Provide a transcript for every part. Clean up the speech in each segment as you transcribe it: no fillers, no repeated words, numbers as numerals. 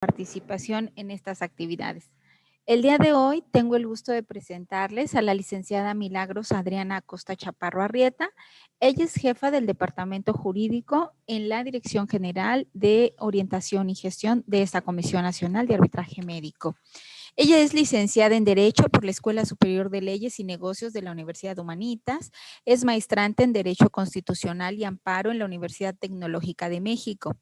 participación en estas actividades. El día de hoy tengo el gusto de presentarles a la licenciada Milagros Adriana Acosta Chaparro Arrieta. Ella es jefa del Departamento Jurídico en la Dirección General de Orientación y Gestión de esta Comisión Nacional de Arbitraje Médico. Ella es licenciada en Derecho por la Escuela Superior de Leyes y Negocios de la Universidad de Humanitas, es maestrante en Derecho Constitucional y Amparo en la Universidad Tecnológica de México.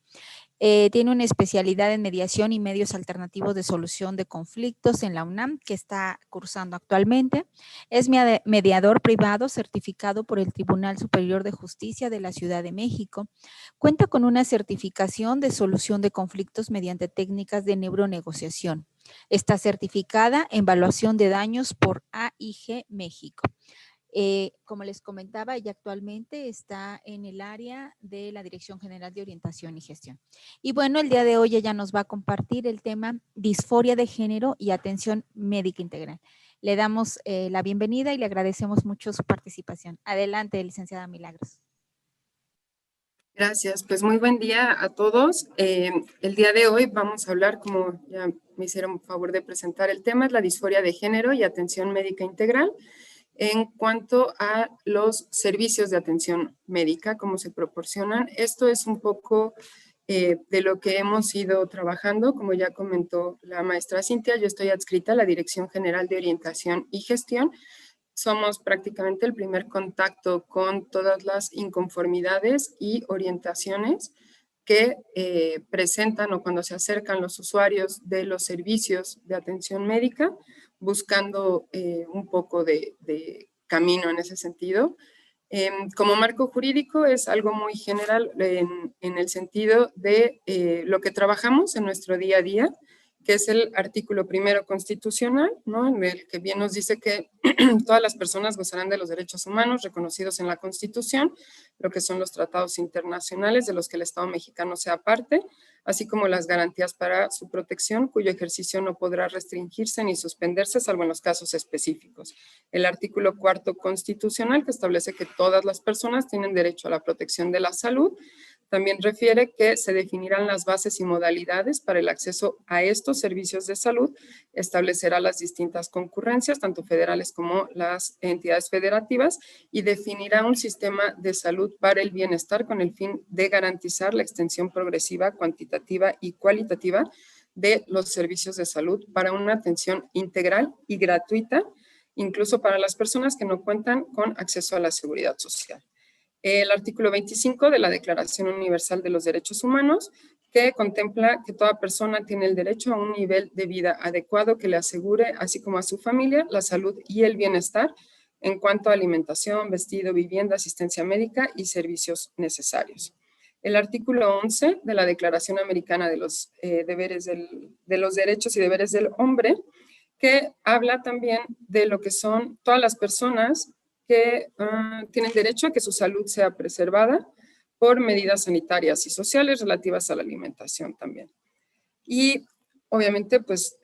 Tiene una especialidad en mediación y medios alternativos de solución de conflictos en la UNAM, que está cursando actualmente. Es mediador privado certificado por el Tribunal Superior de Justicia de la Ciudad de México. Cuenta con una certificación de solución de conflictos mediante técnicas de neuronegociación. Está certificada en evaluación de daños por AIG México. Como les comentaba, ella actualmente está en el área de la Dirección General de Orientación y Gestión. Y bueno, el día de hoy ella nos va a compartir el tema disforia de género y atención médica integral. Le damos la bienvenida y le agradecemos mucho su participación. Adelante, licenciada Milagros. Gracias, pues muy buen día a todos. El día de hoy vamos a hablar, como ya me hicieron favor de presentar el tema, es la disforia de género y atención médica integral. En cuanto a los servicios de atención médica, cómo se proporcionan, esto es un poco de lo que hemos ido trabajando. Como ya comentó la maestra Cintia, yo estoy adscrita a la Dirección General de Orientación y Gestión. Somos prácticamente el primer contacto con todas las inconformidades y orientaciones que presentan o cuando se acercan los usuarios de los servicios de atención médica, buscando un poco de camino en ese sentido. Como marco jurídico es algo muy general en el sentido de lo que trabajamos en nuestro día a día, que es el artículo primero constitucional, ¿no? En el que bien nos dice que todas las personas gozarán de los derechos humanos reconocidos en la Constitución, lo que son los tratados internacionales de los que el Estado mexicano sea parte, así como las garantías para su protección, cuyo ejercicio no podrá restringirse ni suspenderse, salvo en los casos específicos. El artículo cuarto constitucional, que establece que todas las personas tienen derecho a la protección de la salud, también refiere que se definirán las bases y modalidades para el acceso a estos servicios de salud, establecerá las distintas concurrencias, tanto federales como las entidades federativas, y definirá un sistema de salud para el bienestar con el fin de garantizar la extensión progresiva, cuantitativa y cualitativa de los servicios de salud para una atención integral y gratuita, incluso para las personas que no cuentan con acceso a la seguridad social. El artículo 25 de la Declaración Universal de los Derechos Humanos, que contempla que toda persona tiene el derecho a un nivel de vida adecuado que le asegure, así como a su familia, la salud y el bienestar en cuanto a alimentación, vestido, vivienda, asistencia médica y servicios necesarios. El artículo 11 de la Declaración Americana de los Derechos y Deberes del Hombre, que habla también de lo que son todas las personas que tienen derecho a que su salud sea preservada por medidas sanitarias y sociales relativas a la alimentación también. Y obviamente, pues,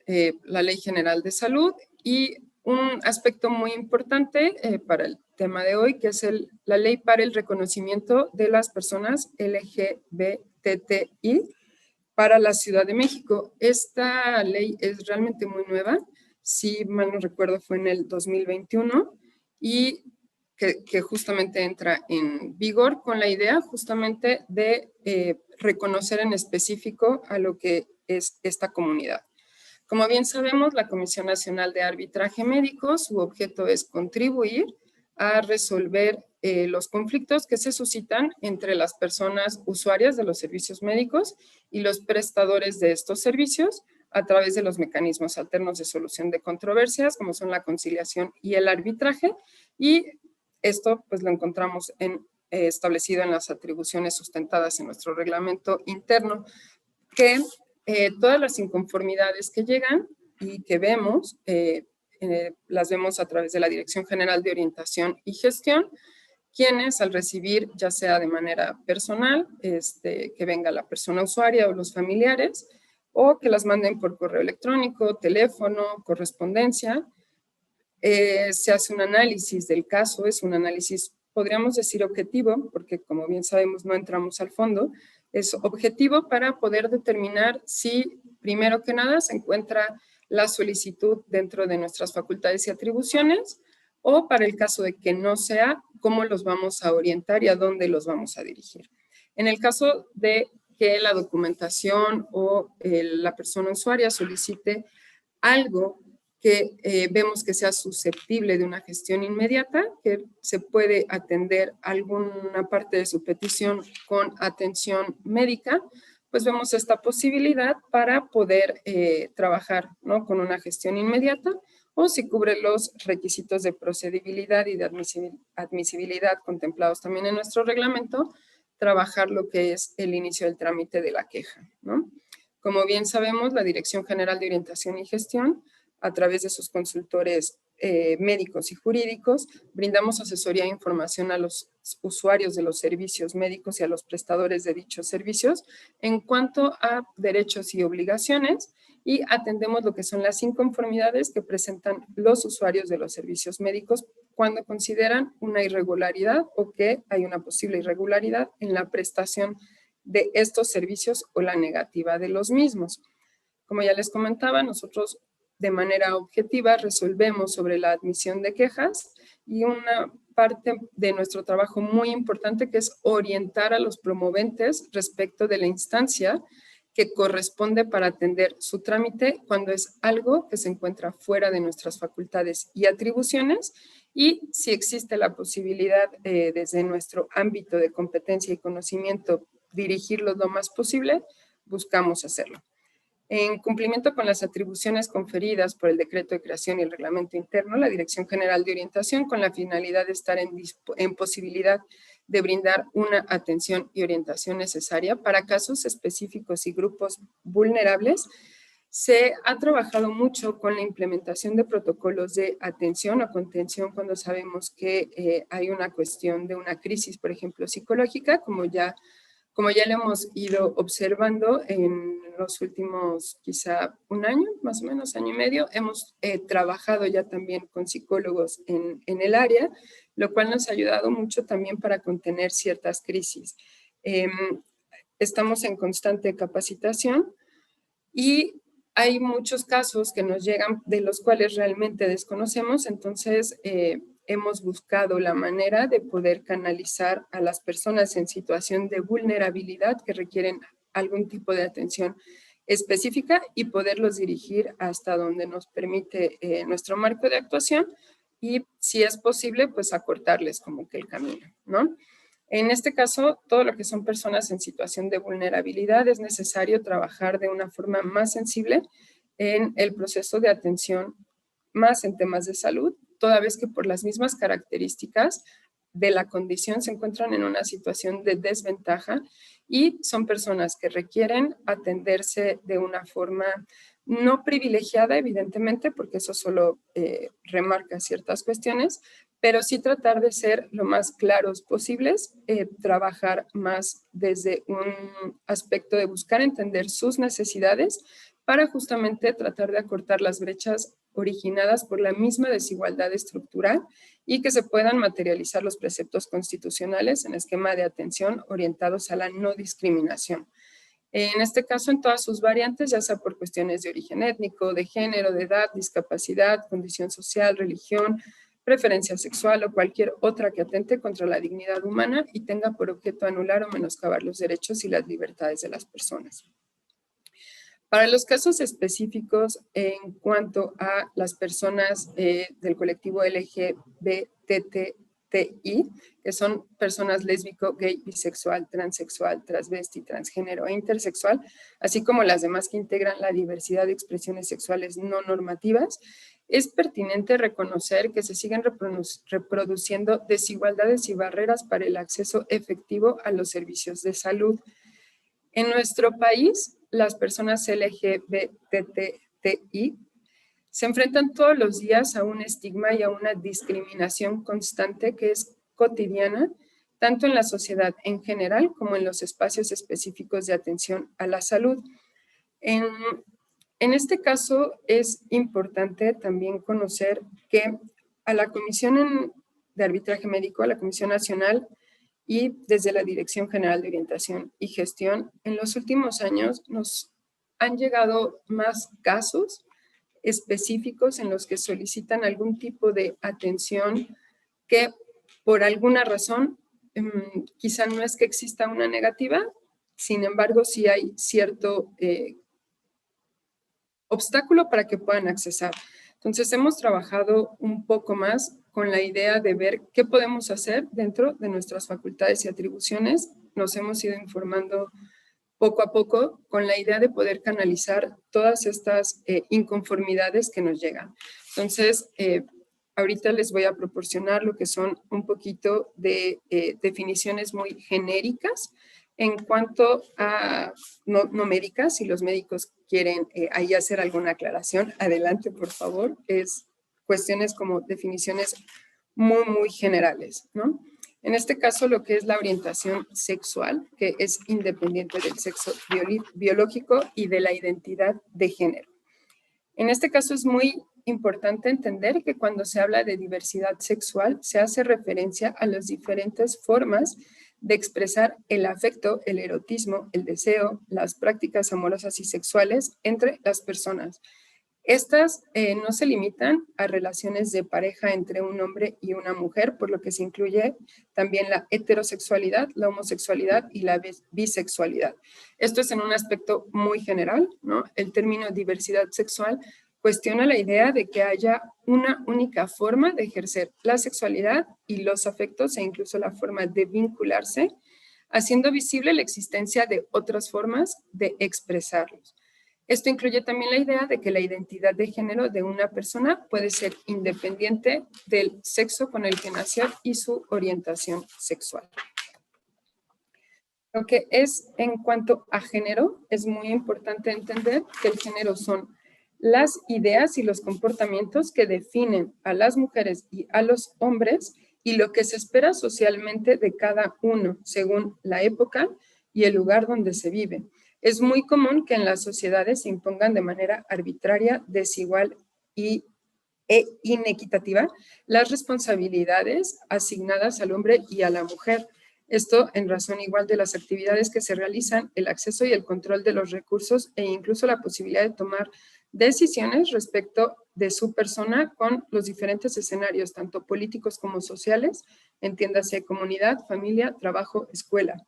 la Ley General de Salud y un aspecto muy importante para el tema de hoy, que es la Ley para el Reconocimiento de las Personas LGBTI para la Ciudad de México. Esta ley es realmente muy nueva, si mal no recuerdo fue en el 2021, y que justamente entra en vigor con la idea justamente de reconocer en específico a lo que es esta comunidad. Como bien sabemos, la Comisión Nacional de Arbitraje Médico, su objeto es contribuir a resolver los conflictos que se suscitan entre las personas usuarias de los servicios médicos y los prestadores de estos servicios a través de los mecanismos alternos de solución de controversias, como son la conciliación y el arbitraje, y esto pues lo encontramos establecido en las atribuciones sustentadas en nuestro reglamento interno, que todas las inconformidades que llegan y que vemos, las vemos a través de la Dirección General de Orientación y Gestión, quienes al recibir, ya sea de manera personal, que venga la persona usuaria o los familiares, o que las manden por correo electrónico, teléfono, correspondencia, se hace un análisis del caso, es un análisis, podríamos decir, objetivo, porque como bien sabemos no entramos al fondo, es objetivo para poder determinar si, primero que nada, se encuentra la solicitud dentro de nuestras facultades y atribuciones, o para el caso de que no sea, cómo los vamos a orientar y a dónde los vamos a dirigir. En el caso de que la documentación o la persona usuaria solicite algo que vemos que sea susceptible de una gestión inmediata, que se puede atender alguna parte de su petición con atención médica, pues vemos esta posibilidad para poder trabajar, ¿no?, con una gestión inmediata, o si cubre los requisitos de procedibilidad y de admisibilidad contemplados también en nuestro reglamento, trabajar lo que es el inicio del trámite de la queja, ¿no? Como bien sabemos, la Dirección General de Orientación y Gestión, a través de sus consultores médicos y jurídicos, brindamos asesoría e información a los usuarios de los servicios médicos y a los prestadores de dichos servicios en cuanto a derechos y obligaciones, y atendemos lo que son las inconformidades que presentan los usuarios de los servicios médicos cuando consideran una irregularidad o que hay una posible irregularidad en la prestación de estos servicios o la negativa de los mismos. Como ya les comentaba, nosotros de manera objetiva resolvemos sobre la admisión de quejas, y una parte de nuestro trabajo muy importante que es orientar a los promoventes respecto de la instancia que corresponde para atender su trámite cuando es algo que se encuentra fuera de nuestras facultades y atribuciones, y si existe la posibilidad desde nuestro ámbito de competencia y conocimiento dirigirlos lo más posible, buscamos hacerlo. En cumplimiento con las atribuciones conferidas por el Decreto de Creación y el Reglamento Interno, la Dirección General de Orientación, con la finalidad de estar en posibilidad de brindar una atención y orientación necesaria para casos específicos y grupos vulnerables, se ha trabajado mucho con la implementación de protocolos de atención o contención cuando sabemos que hay una cuestión de una crisis, por ejemplo, psicológica, como ya lo hemos ido observando en los últimos quizá un año, más o menos año y medio. Hemos trabajado ya también con psicólogos en el área, lo cual nos ha ayudado mucho también para contener ciertas crisis. Estamos en constante capacitación y hay muchos casos que nos llegan de los cuales realmente desconocemos, entonces hemos buscado la manera de poder canalizar a las personas en situación de vulnerabilidad que requieren algún tipo de atención específica y poderlos dirigir hasta donde nos permite nuestro marco de actuación, y si es posible, pues acortarles como que el camino, ¿no? En este caso, todo lo que son personas en situación de vulnerabilidad es necesario trabajar de una forma más sensible en el proceso de atención, más en temas de salud, toda vez que por las mismas características de la condición se encuentran en una situación de desventaja y son personas que requieren atenderse de una forma no privilegiada, evidentemente, porque eso solo remarca ciertas cuestiones, pero sí tratar de ser lo más claros posibles, trabajar más desde un aspecto de buscar entender sus necesidades para justamente tratar de acortar las brechas originadas por la misma desigualdad estructural y que se puedan materializar los preceptos constitucionales en esquema de atención orientados a la no discriminación. En este caso, en todas sus variantes, ya sea por cuestiones de origen étnico, de género, de edad, discapacidad, condición social, religión, preferencia sexual o cualquier otra que atente contra la dignidad humana y tenga por objeto anular o menoscabar los derechos y las libertades de las personas. Para los casos específicos en cuanto a las personas del colectivo LGBTTI, que son personas lésbico, gay, bisexual, transexual, transvesti, transgénero e intersexual, así como las demás que integran la diversidad de expresiones sexuales no normativas, es pertinente reconocer que se siguen reproduciendo desigualdades y barreras para el acceso efectivo a los servicios de salud. En nuestro país, las personas LGBTTI se enfrentan todos los días a un estigma y a una discriminación constante que es cotidiana, tanto en la sociedad en general como en los espacios específicos de atención a la salud. En este caso, es importante también conocer que a la Comisión de Arbitraje Médico, a la Comisión Nacional, y desde la Dirección General de Orientación y Gestión, en los últimos años nos han llegado más casos específicos en los que solicitan algún tipo de atención que por alguna razón, quizá no es que exista una negativa, sin embargo, sí hay cierto obstáculo para que puedan accesar. Entonces, hemos trabajado un poco más con la idea de ver qué podemos hacer dentro de nuestras facultades y atribuciones. Nos hemos ido informando poco a poco con la idea de poder canalizar todas estas inconformidades que nos llegan. Entonces, ahorita les voy a proporcionar lo que son un poquito de definiciones muy genéricas en cuanto a no médicas. Si los médicos quieren ahí hacer alguna aclaración, adelante, por favor. Es cuestiones como definiciones muy generales, ¿no? En este caso, lo que es la orientación sexual, que es independiente del sexo biológico y de la identidad de género. En este caso es muy importante entender que cuando se habla de diversidad sexual, se hace referencia a las diferentes formas de expresar el afecto, el erotismo, el deseo, las prácticas amorosas y sexuales entre las personas. Estas no se limitan a relaciones de pareja entre un hombre y una mujer, por lo que se incluye también la heterosexualidad, la homosexualidad y la bisexualidad. Esto es en un aspecto muy general, ¿no? El término diversidad sexual cuestiona la idea de que haya una única forma de ejercer la sexualidad y los afectos e incluso la forma de vincularse, haciendo visible la existencia de otras formas de expresarlos. Esto incluye también la idea de que la identidad de género de una persona puede ser independiente del sexo con el que nació y su orientación sexual. Lo que es en cuanto a género, es muy importante entender que el género son las ideas y los comportamientos que definen a las mujeres y a los hombres y lo que se espera socialmente de cada uno según la época y el lugar donde se vive. Es muy común que en las sociedades se impongan de manera arbitraria, desigual e inequitativa las responsabilidades asignadas al hombre y a la mujer. Esto en razón igual de las actividades que se realizan, el acceso y el control de los recursos e incluso la posibilidad de tomar decisiones respecto de su persona con los diferentes escenarios, tanto políticos como sociales, entiéndase comunidad, familia, trabajo, escuela.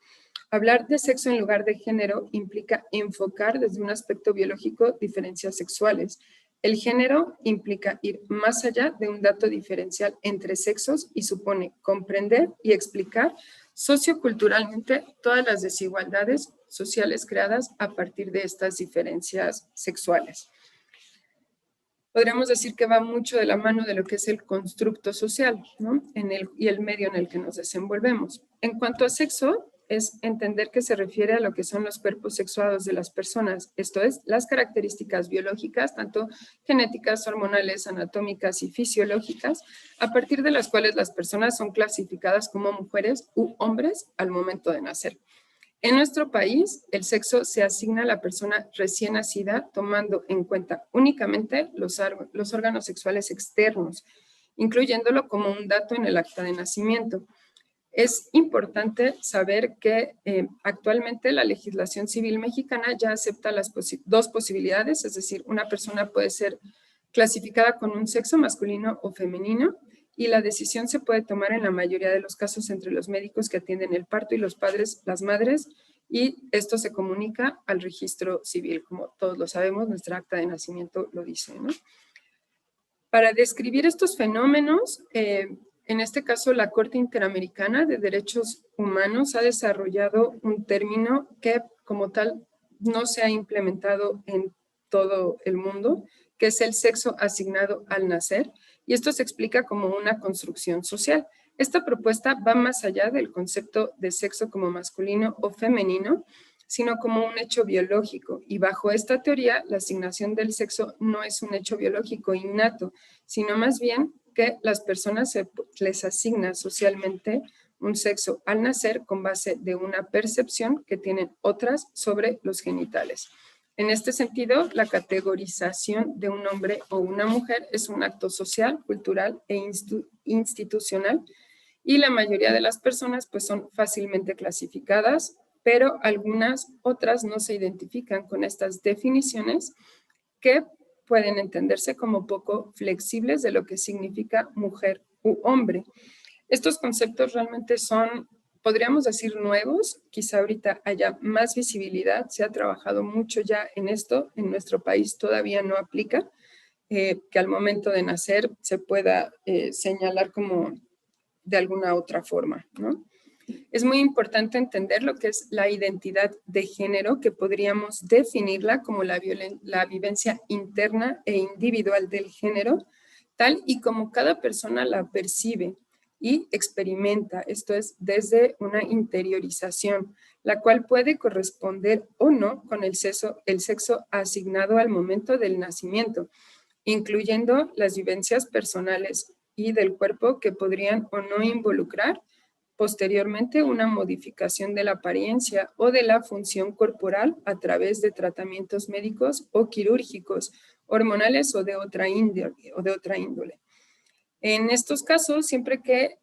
Hablar de sexo en lugar de género implica enfocar desde un aspecto biológico diferencias sexuales. El género implica ir más allá de un dato diferencial entre sexos y supone comprender y explicar socioculturalmente todas las desigualdades sociales creadas a partir de estas diferencias sexuales. Podríamos decir que va mucho de la mano de lo que es el constructo social, ¿no? Y el medio en el que nos desenvolvemos. En cuanto a sexo, es entender que se refiere a lo que son los cuerpos sexuados de las personas, esto es, las características biológicas, tanto genéticas, hormonales, anatómicas y fisiológicas, a partir de las cuales las personas son clasificadas como mujeres u hombres al momento de nacer. En nuestro país, el sexo se asigna a la persona recién nacida tomando en cuenta únicamente los órganos sexuales externos, incluyéndolo como un dato en el acta de nacimiento. Es importante saber que actualmente la legislación civil mexicana ya acepta las dos posibilidades, es decir, una persona puede ser clasificada con un sexo masculino o femenino y la decisión se puede tomar en la mayoría de los casos entre los médicos que atienden el parto y los padres, las madres, y esto se comunica al registro civil, como todos lo sabemos, nuestra acta de nacimiento lo dice, ¿no? Para describir estos fenómenos, en este caso, la Corte Interamericana de Derechos Humanos ha desarrollado un término que, como tal, no se ha implementado en todo el mundo, que es el sexo asignado al nacer, y esto se explica como una construcción social. Esta propuesta va más allá del concepto de sexo como masculino o femenino, sino como un hecho biológico. Y bajo esta teoría, la asignación del sexo no es un hecho biológico innato, sino más bien que las personas les asignan socialmente un sexo al nacer con base de una percepción que tienen otras sobre los genitales. En este sentido, la categorización de un hombre o una mujer es un acto social, cultural e institucional y la mayoría de las personas pues son fácilmente clasificadas, pero algunas otras no se identifican con estas definiciones que pueden entenderse como poco flexibles de lo que significa mujer u hombre. Estos conceptos realmente son, podríamos decir, nuevos. Quizá ahorita haya más visibilidad. Se ha trabajado mucho ya en esto. En nuestro país todavía no aplica, que al momento de nacer se pueda señalar como de alguna otra forma, ¿no? Es muy importante entender lo que es la identidad de género, que podríamos definirla como la vivencia interna e individual del género, tal y como cada persona la percibe y experimenta. Esto es desde una interiorización, la cual puede corresponder o no con el sexo asignado al momento del nacimiento, incluyendo las vivencias personales y del cuerpo que podrían o no involucrar posteriormente una modificación de la apariencia o de la función corporal a través de tratamientos médicos o quirúrgicos, hormonales o de otra índole. En estos casos, siempre que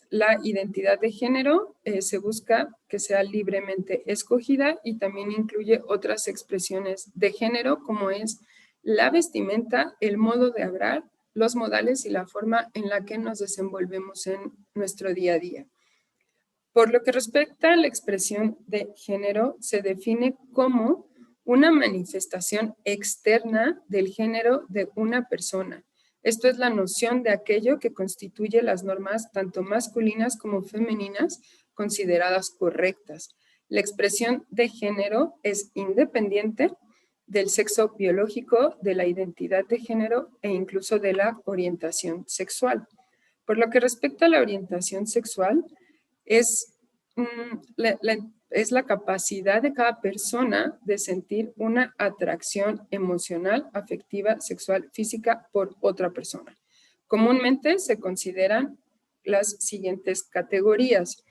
la identidad de género se busca que sea libremente escogida y también incluye otras expresiones de género como es la vestimenta, el modo de hablar, los modales y la forma en la que nos desenvolvemos en nuestro día a día. Por lo que respecta a la expresión de género, se define como una manifestación externa del género de una persona. Esto es la noción de aquello que constituye las normas tanto masculinas como femeninas consideradas correctas. La expresión de género es independiente del sexo biológico, de la identidad de género e incluso de la orientación sexual. Por lo que respecta a la orientación sexual, es la capacidad de cada persona de sentir una atracción emocional, afectiva, sexual, física por otra persona. Comúnmente se consideran las siguientes categorías.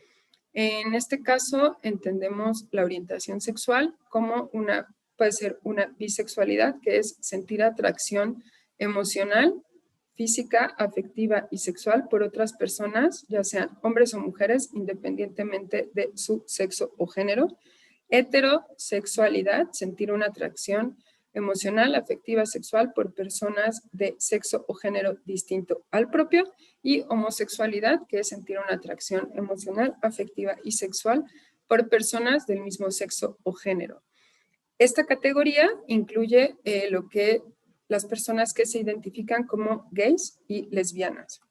En este caso, entendemos la orientación sexual como puede ser una bisexualidad, que es sentir atracción emocional, física, afectiva y sexual por otras personas, ya sean hombres o mujeres, independientemente de su sexo o género. Heterosexualidad, sentir una atracción emocional, afectiva, sexual por personas de sexo o género distinto al propio. Y homosexualidad, que es sentir una atracción emocional, afectiva y sexual por personas del mismo sexo o género. Esta categoría incluye lo que las personas que se identifican como gays y lesbianas.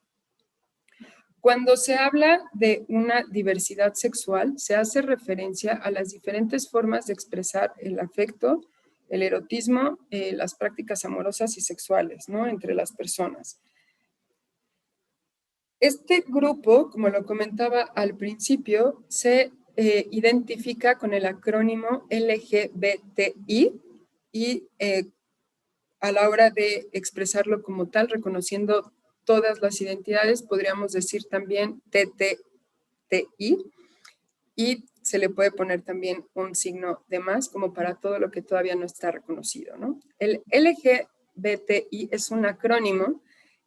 Cuando se habla de una diversidad sexual, se hace referencia a las diferentes formas de expresar el afecto, el erotismo, las prácticas amorosas y sexuales, ¿no?, entre las personas. Este grupo, como lo comentaba al principio, se identifica con el acrónimo LGBTI y a la hora de expresarlo como tal, reconociendo todas las identidades, podríamos decir también TTI, y se le puede poner también un signo de más, como para todo lo que todavía no está reconocido, ¿no? El LGBTI es un acrónimo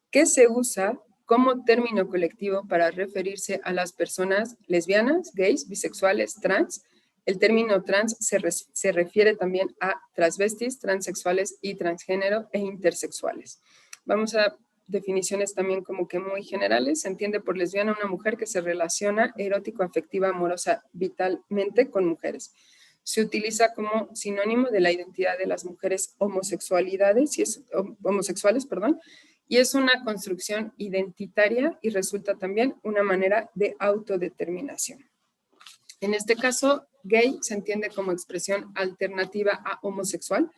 que se usa como término colectivo para referirse a las personas lesbianas, gays, bisexuales, trans. El término trans se refiere también a transvestis, transexuales y transgénero e intersexuales. Vamos a definiciones también como que muy generales. Se entiende por lesbiana una mujer que se relaciona erótico, afectiva, amorosa, vitalmente con mujeres. Se utiliza como sinónimo de la identidad de las mujeres homosexuales, y es una construcción identitaria y resulta también una manera de autodeterminación. En este caso, gay se entiende como expresión alternativa a homosexual,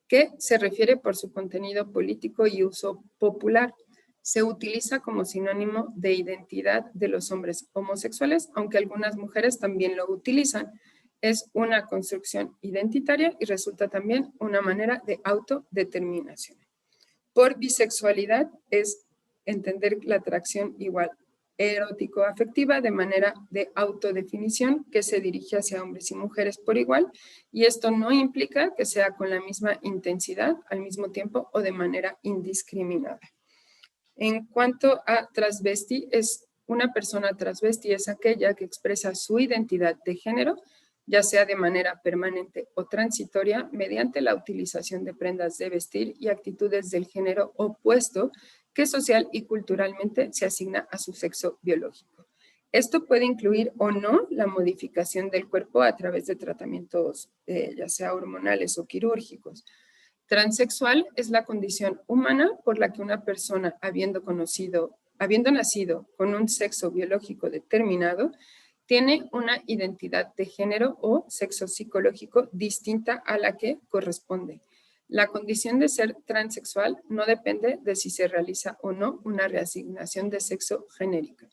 que se refiere por su contenido político y uso popular. Se utiliza como sinónimo de identidad de los hombres homosexuales, aunque algunas mujeres también lo utilizan. Es una construcción identitaria y resulta también una manera de autodeterminación. Por bisexualidad es entender la atracción igual erótico-afectiva de manera de autodefinición que se dirige hacia hombres y mujeres por igual, y esto no implica que sea con la misma intensidad al mismo tiempo o de manera indiscriminada. En cuanto a transvesti, es una persona transvesti es aquella que expresa su identidad de género, ya sea de manera permanente o transitoria, mediante la utilización de prendas de vestir y actitudes del género opuesto que social y culturalmente se asigna a su sexo biológico. Esto puede incluir o no la modificación del cuerpo a través de tratamientos ya sea hormonales o quirúrgicos. Transexual es la condición humana por la que una persona, habiendo nacido con un sexo biológico determinado, tiene una identidad de género o sexo psicológico distinta a la que corresponde. La condición de ser transexual no depende de si se realiza o no una reasignación de sexo genérica.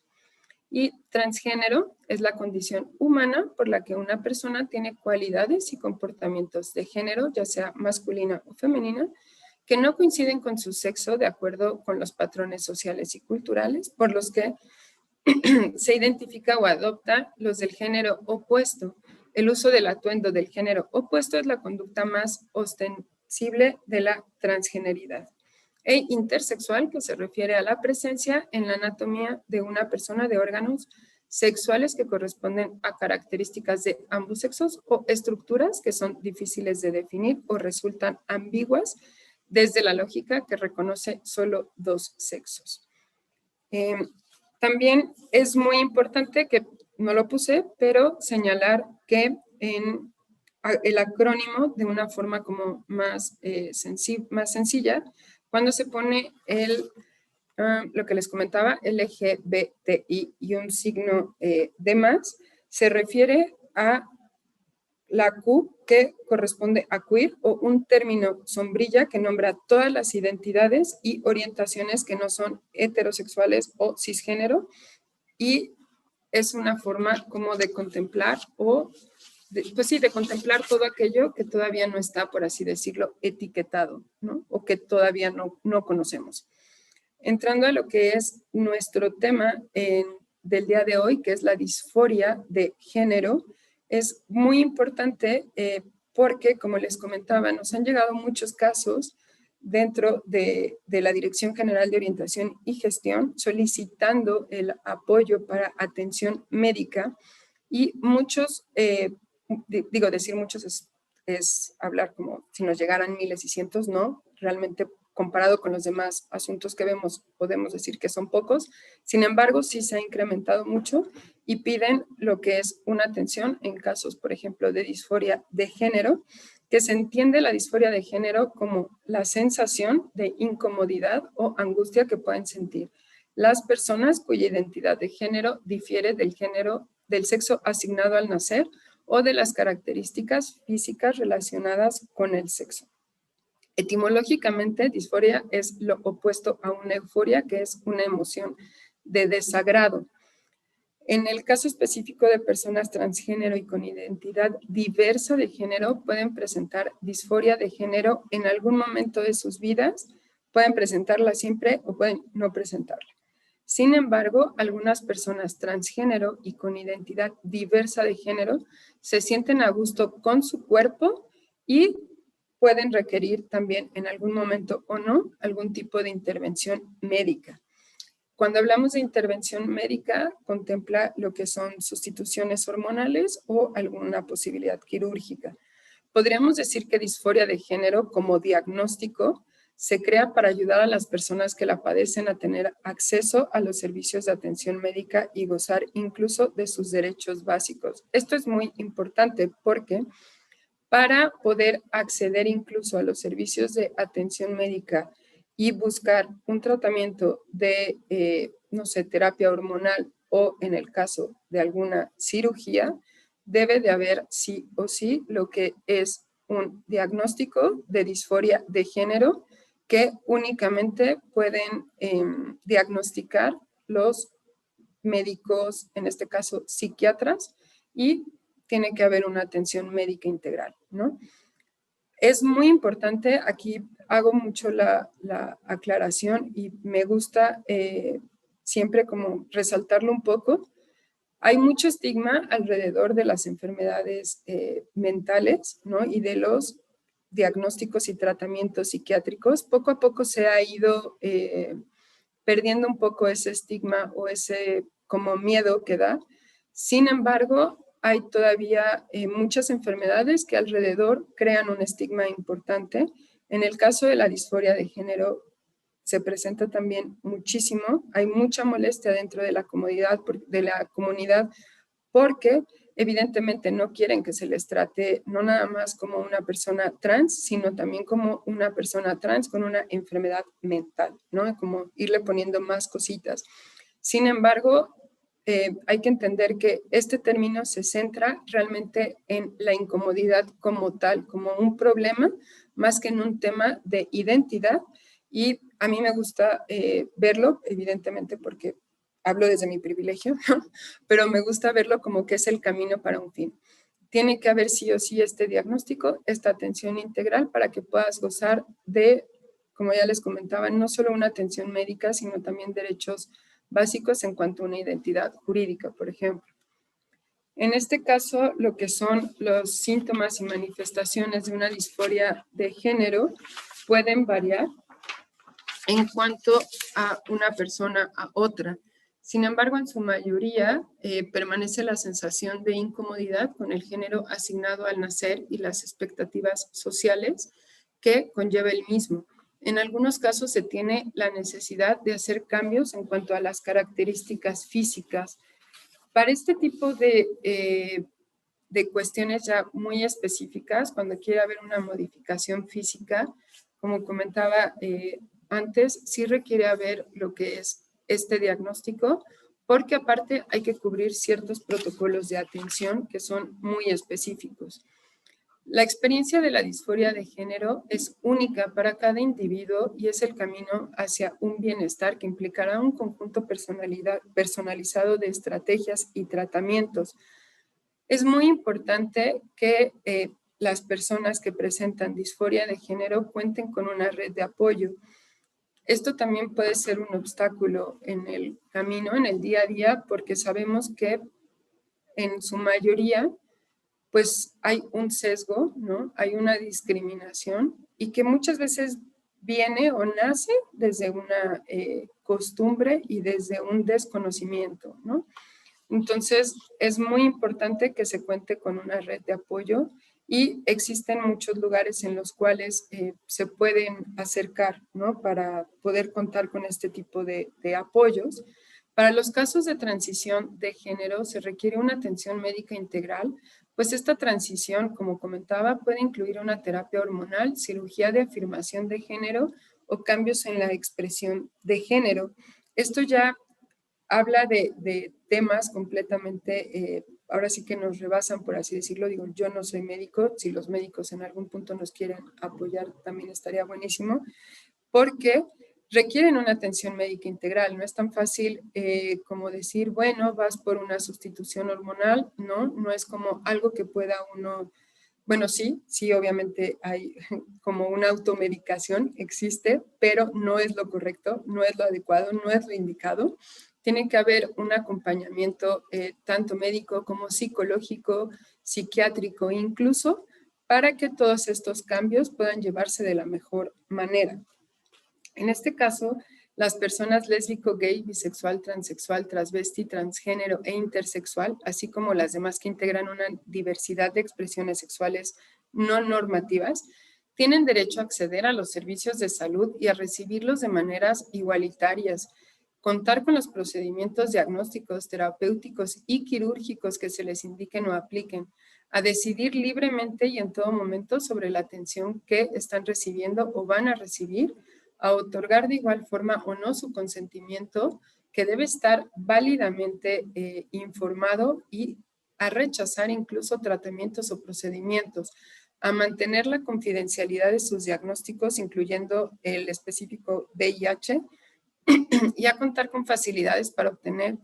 Y transgénero es la condición humana por la que una persona tiene cualidades y comportamientos de género, ya sea masculina o femenina, que no coinciden con su sexo de acuerdo con los patrones sociales y culturales, por los que se identifica o adopta los del género opuesto. El uso del atuendo del género opuesto es la conducta más ostensible de la transgeneridad. E intersexual, que se refiere a la presencia en la anatomía de una persona de órganos sexuales que corresponden a características de ambos sexos o estructuras que son difíciles de definir o resultan ambiguas desde la lógica que reconoce solo dos sexos. También es muy importante, que no lo puse, pero señalar que en el acrónimo, de una forma como más sencilla, cuando se pone lo que les comentaba, LGBTI y un signo de más, se refiere a la Q, que corresponde a queer, o un término sombrilla que nombra todas las identidades y orientaciones que no son heterosexuales o cisgénero, y es una forma como de contemplar de contemplar todo aquello que todavía no está, por así decirlo, etiquetado, ¿no? O que todavía no conocemos. Entrando a lo que es nuestro tema del día de hoy, que es la disforia de género, es muy importante porque, como les comentaba, nos han llegado muchos casos dentro de la Dirección General de Orientación y Gestión solicitando el apoyo para atención médica, y muchos, decir muchos es hablar como si nos llegaran miles y cientos, no, realmente comparado con los demás asuntos que vemos, podemos decir que son pocos. Sin embargo, sí se ha incrementado mucho y piden lo que es una atención en casos, por ejemplo, de disforia de género, que se entiende la disforia de género como la sensación de incomodidad o angustia que pueden sentir las personas cuya identidad de género difiere del sexo asignado al nacer o de las características físicas relacionadas con el sexo. Etimológicamente, disforia es lo opuesto a una euforia, que es una emoción de desagrado. En el caso específico de personas transgénero y con identidad diversa de género, pueden presentar disforia de género en algún momento de sus vidas, pueden presentarla siempre o pueden no presentarla. Sin embargo, algunas personas transgénero y con identidad diversa de género se sienten a gusto con su cuerpo y pueden requerir también en algún momento o no algún tipo de intervención médica. Cuando hablamos de intervención médica, contempla lo que son sustituciones hormonales o alguna posibilidad quirúrgica. Podríamos decir que disforia de género como diagnóstico se crea para ayudar a las personas que la padecen a tener acceso a los servicios de atención médica y gozar incluso de sus derechos básicos. Esto es muy importante porque para poder acceder incluso a los servicios de atención médica y buscar un tratamiento de, terapia hormonal o en el caso de alguna cirugía, debe de haber sí o sí lo que es un diagnóstico de disforia de género que únicamente pueden diagnosticar los médicos, en este caso psiquiatras, y tiene que haber una atención médica integral, ¿no? Es muy importante, aquí hago mucho la aclaración y me gusta siempre como resaltarlo un poco. Hay mucho estigma alrededor de las enfermedades mentales, ¿no? Y de los diagnósticos y tratamientos psiquiátricos. Poco a poco se ha ido perdiendo un poco ese estigma o ese como miedo que da. Sin embargo, hay todavía muchas enfermedades que alrededor crean un estigma importante. En el caso de la disforia de género, se presenta también muchísimo. Hay mucha molestia dentro de la comunidad porque evidentemente no quieren que se les trate no nada más como una persona trans, sino también como una persona trans con una enfermedad mental, ¿no? Como irle poniendo más cositas. Sin embargo, hay que entender que este término se centra realmente en la incomodidad como tal, como un problema, más que en un tema de identidad. Y a mí me gusta verlo, evidentemente, porque hablo desde mi privilegio, pero me gusta verlo como que es el camino para un fin. Tiene que haber sí o sí este diagnóstico, esta atención integral para que puedas gozar de, como ya les comentaba, no solo una atención médica, sino también derechos básicos en cuanto a una identidad jurídica, por ejemplo. En este caso, lo que son los síntomas y manifestaciones de una disforia de género pueden variar en cuanto a una persona a otra. Sin embargo, en su mayoría permanece la sensación de incomodidad con el género asignado al nacer y las expectativas sociales que conlleva el mismo. En algunos casos se tiene la necesidad de hacer cambios en cuanto a las características físicas. Para este tipo de cuestiones ya muy específicas, cuando quiere haber una modificación física, como comentaba antes, sí requiere haber lo que es este diagnóstico, porque aparte hay que cubrir ciertos protocolos de atención que son muy específicos. La experiencia de la disforia de género es única para cada individuo y es el camino hacia un bienestar que implicará un conjunto personalizado de estrategias y tratamientos. Es muy importante que las personas que presentan disforia de género cuenten con una red de apoyo. Esto también puede ser un obstáculo en el camino, en el día a día, porque sabemos que en su mayoría pues hay un sesgo, ¿no? Hay una discriminación y que muchas veces viene o nace desde una costumbre y desde un desconocimiento, ¿no? Entonces, es muy importante que se cuente con una red de apoyo y existen muchos lugares en los cuales se pueden acercar, ¿no? Para poder contar con este tipo de apoyos. Para los casos de transición de género se requiere una atención médica integral, pues esta transición, como comentaba, puede incluir una terapia hormonal, cirugía de afirmación de género o cambios en la expresión de género. Esto ya habla de temas completamente, ahora sí que nos rebasan, por así decirlo. Digo, yo no soy médico, si los médicos en algún punto nos quieren apoyar, también estaría buenísimo, porque requieren una atención médica integral. No es tan fácil como decir, bueno, vas por una sustitución hormonal, ¿no? No es como algo que pueda uno, bueno, sí, obviamente hay como una automedicación, existe, pero no es lo correcto, no es lo adecuado, no es lo indicado. Tiene que haber un acompañamiento tanto médico como psicológico, psiquiátrico incluso, para que todos estos cambios puedan llevarse de la mejor manera. En este caso, las personas lésbico, gay, bisexual, transexual, transvesti, transgénero e intersexual, así como las demás que integran una diversidad de expresiones sexuales no normativas, tienen derecho a acceder a los servicios de salud y a recibirlos de maneras igualitarias, contar con los procedimientos diagnósticos, terapéuticos y quirúrgicos que se les indiquen o apliquen, a decidir libremente y en todo momento sobre la atención que están recibiendo o van a recibir, a otorgar de igual forma o no su consentimiento, que debe estar válidamente informado, y a rechazar incluso tratamientos o procedimientos, a mantener la confidencialidad de sus diagnósticos, incluyendo el específico VIH, y a contar con facilidades para obtener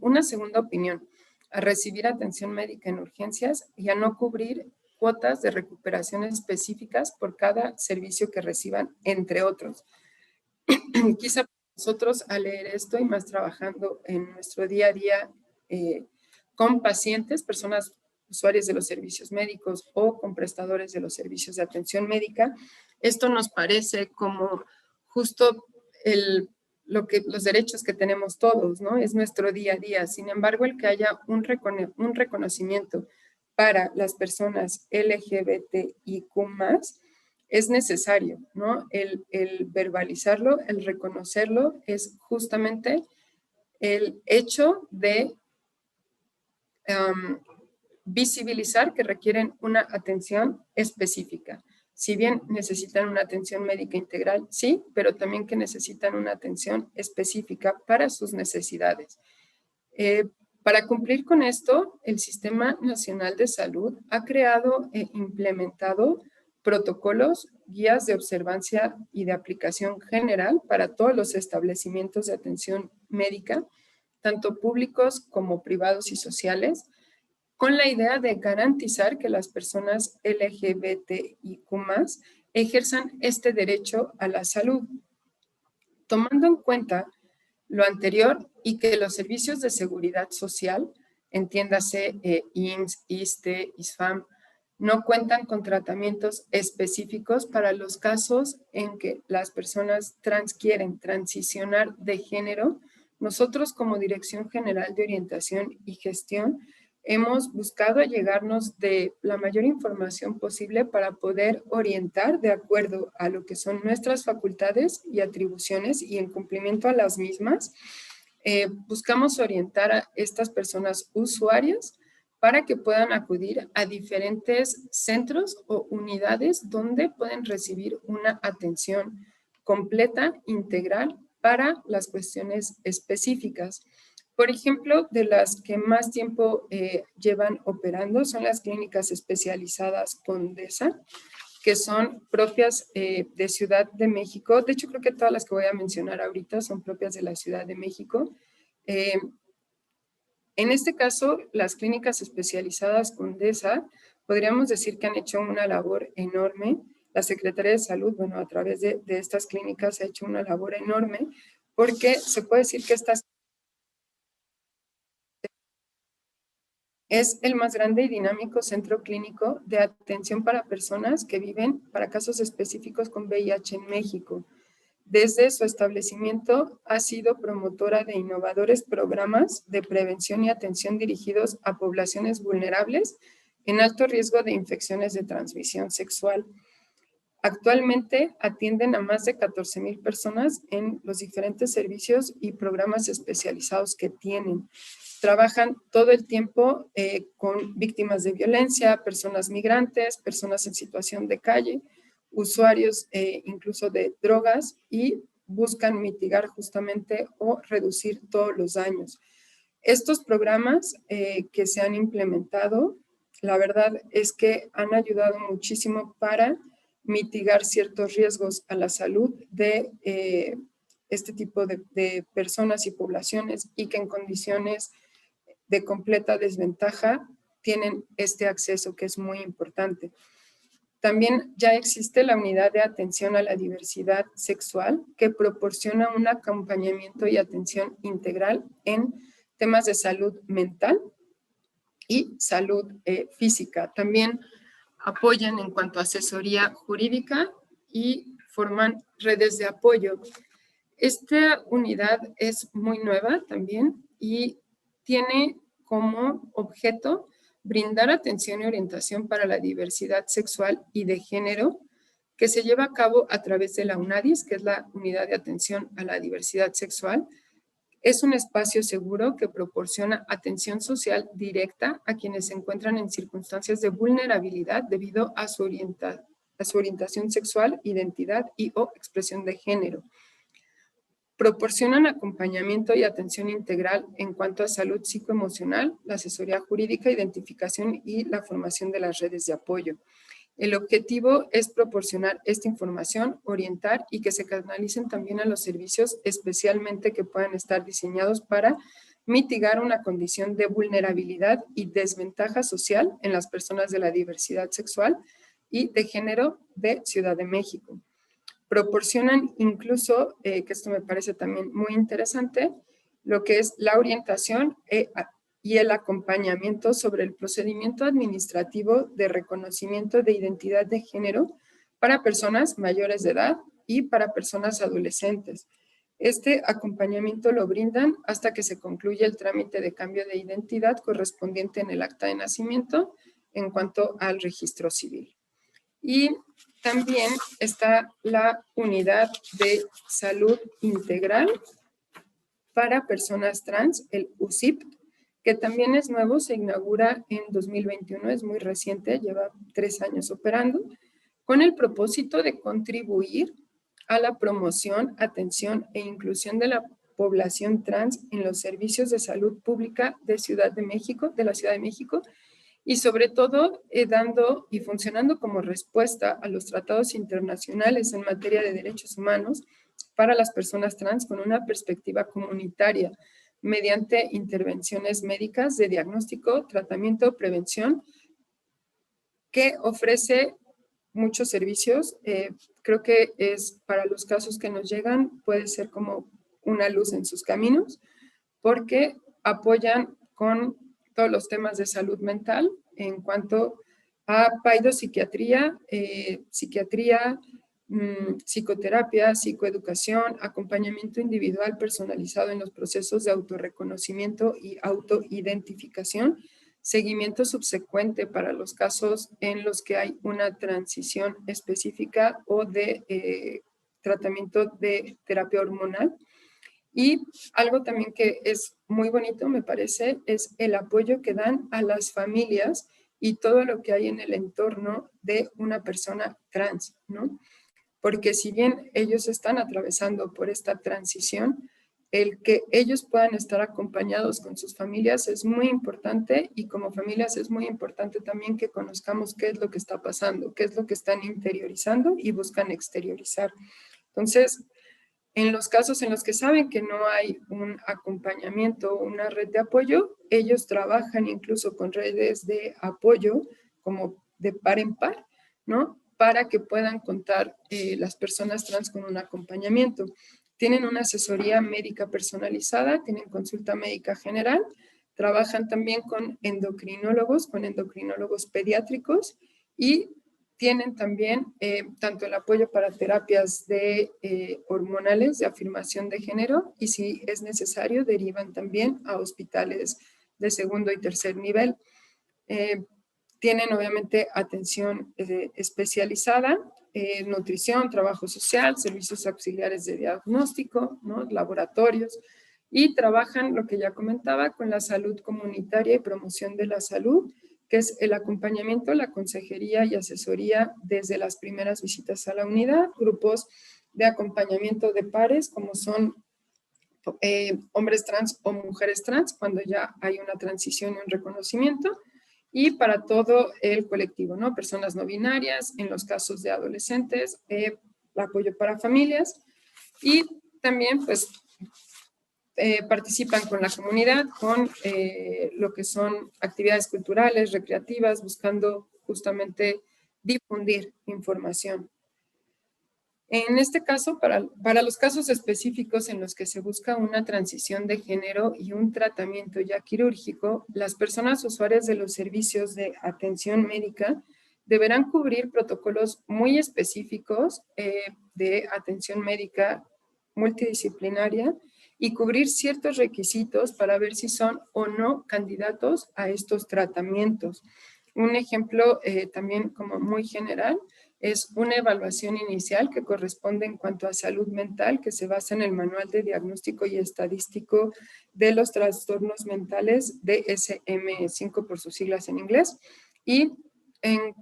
una segunda opinión, a recibir atención médica en urgencias y a no cubrir cuotas de recuperación específicas por cada servicio que reciban, entre otros. Quizá nosotros al leer esto y más trabajando en nuestro día a día con pacientes, personas usuarias de los servicios médicos o con prestadores de los servicios de atención médica, esto nos parece como justo los derechos que tenemos todos, ¿no? Es nuestro día a día. Sin embargo, el que haya un reconocimiento para las personas LGBTIQ+, es necesario, ¿no? El verbalizarlo, el reconocerlo, es justamente el hecho de visibilizar que requieren una atención específica. Si bien necesitan una atención médica integral, sí, pero también que necesitan una atención específica para sus necesidades. Para cumplir con esto, el Sistema Nacional de Salud ha creado e implementado protocolos, guías de observancia y de aplicación general para todos los establecimientos de atención médica, tanto públicos como privados y sociales, con la idea de garantizar que las personas LGBTIQ+ ejerzan este derecho a la salud. Tomando en cuenta lo anterior y que los servicios de seguridad social, entiéndase IMSS, ISSSTE, ISFAM, no cuentan con tratamientos específicos para los casos en que las personas trans quieren transicionar de género, nosotros como Dirección General de Orientación y Gestión hemos buscado llegarnos de la mayor información posible para poder orientar de acuerdo a lo que son nuestras facultades y atribuciones y en cumplimiento a las mismas. Buscamos orientar a estas personas usuarias para que puedan acudir a diferentes centros o unidades donde pueden recibir una atención completa, integral, para las cuestiones específicas. Por ejemplo, de las que más tiempo llevan operando son las clínicas especializadas Condesa, que son propias de Ciudad de México. De hecho, creo que todas las que voy a mencionar ahorita son propias de la Ciudad de México. En este caso, las clínicas especializadas Condesa, podríamos decir que han hecho una labor enorme. La Secretaría de Salud, bueno, a través de estas clínicas ha hecho una labor enorme, porque se puede decir que estas es el más grande y dinámico centro clínico de atención para personas que viven para casos específicos con VIH en México. Desde su establecimiento ha sido promotora de innovadores programas de prevención y atención dirigidos a poblaciones vulnerables en alto riesgo de infecciones de transmisión sexual. Actualmente atienden a más de 14,000 personas en los diferentes servicios y programas especializados que tienen. Trabajan todo el tiempo con víctimas de violencia, personas migrantes, personas en situación de calle, usuarios incluso de drogas, y buscan mitigar justamente o reducir todos los daños. Estos programas que se han implementado, la verdad es que han ayudado muchísimo para mitigar ciertos riesgos a la salud de este tipo de personas y poblaciones, y que en condiciones de completa desventaja tienen este acceso, que es muy importante. También ya existe la unidad de atención a la diversidad sexual, que proporciona un acompañamiento y atención integral en temas de salud mental y salud física. También apoyan en cuanto a asesoría jurídica y forman redes de apoyo. Esta unidad es muy nueva también y tiene como objeto brindar atención y orientación para la diversidad sexual y de género, que se lleva a cabo a través de la UNADIS, que es la Unidad de Atención a la Diversidad Sexual. Es un espacio seguro que proporciona atención social directa a quienes se encuentran en circunstancias de vulnerabilidad debido a su orientación sexual, identidad y o expresión de género. Proporcionan acompañamiento y atención integral en cuanto a salud psicoemocional, la asesoría jurídica, identificación y la formación de las redes de apoyo. El objetivo es proporcionar esta información, orientar y que se canalicen también a los servicios, especialmente que puedan estar diseñados para mitigar una condición de vulnerabilidad y desventaja social en las personas de la diversidad sexual y de género de Ciudad de México. Proporcionan incluso, que esto me parece también muy interesante, lo que es la orientación y el acompañamiento sobre el procedimiento administrativo de reconocimiento de identidad de género para personas mayores de edad y para personas adolescentes. Este acompañamiento lo brindan hasta que se concluye el trámite de cambio de identidad correspondiente en el acta de nacimiento en cuanto al registro civil. Y también está la unidad de salud integral para personas trans, el USIP, que también es nuevo, se inaugura en 2021, es muy reciente, lleva 3 años operando, con el propósito de contribuir a la promoción, atención e inclusión de la población trans en los servicios de salud pública de la Ciudad de México, y sobre todo dando y funcionando como respuesta a los tratados internacionales en materia de derechos humanos para las personas trans con una perspectiva comunitaria mediante intervenciones médicas de diagnóstico, tratamiento, prevención, que ofrece muchos servicios. Creo que es para los casos que nos llegan, puede ser como una luz en sus caminos, porque apoyan con todos los temas de salud mental en cuanto a paidopsiquiatría, psiquiatría, psicoterapia, psicoeducación, acompañamiento individual personalizado en los procesos de autorreconocimiento y autoidentificación, seguimiento subsecuente para los casos en los que hay una transición específica o de tratamiento de terapia hormonal. Y algo también que es muy bonito, me parece, es el apoyo que dan a las familias y todo lo que hay en el entorno de una persona trans, ¿no? Porque si bien ellos están atravesando por esta transición, el que ellos puedan estar acompañados con sus familias es muy importante, y como familias es muy importante también que conozcamos qué es lo que está pasando, qué es lo que están interiorizando y buscan exteriorizar. Entonces, en los casos en los que saben que no hay un acompañamiento o una red de apoyo, ellos trabajan incluso con redes de apoyo como de par en par, ¿no? Para que puedan contar las personas trans con un acompañamiento. Tienen una asesoría médica personalizada, tienen consulta médica general, trabajan también con endocrinólogos pediátricos, y tienen también tanto el apoyo para terapias hormonales de afirmación de género, y si es necesario derivan también a hospitales de segundo y tercer nivel. Tienen obviamente atención especializada, nutrición, trabajo social, servicios auxiliares de diagnóstico, ¿no? Laboratorios, y trabajan, lo que ya comentaba, con la salud comunitaria y promoción de la salud, que es el acompañamiento, la consejería y asesoría desde las primeras visitas a la unidad, grupos de acompañamiento de pares, como son hombres trans o mujeres trans, cuando ya hay una transición y un reconocimiento, y para todo el colectivo, ¿no? Personas no binarias, en los casos de adolescentes, apoyo para familias, y también pues participan con la comunidad, con lo que son actividades culturales, recreativas, buscando justamente difundir información. En este caso, para los casos específicos en los que se busca una transición de género y un tratamiento ya quirúrgico, las personas usuarias de los servicios de atención médica deberán cubrir protocolos muy específicos de atención médica multidisciplinaria y cubrir ciertos requisitos para ver si son o no candidatos a estos tratamientos. Un ejemplo también como muy general es una evaluación inicial que corresponde en cuanto a salud mental, que se basa en el Manual de Diagnóstico y Estadístico de los Trastornos Mentales, DSM-5 por sus siglas en inglés, y en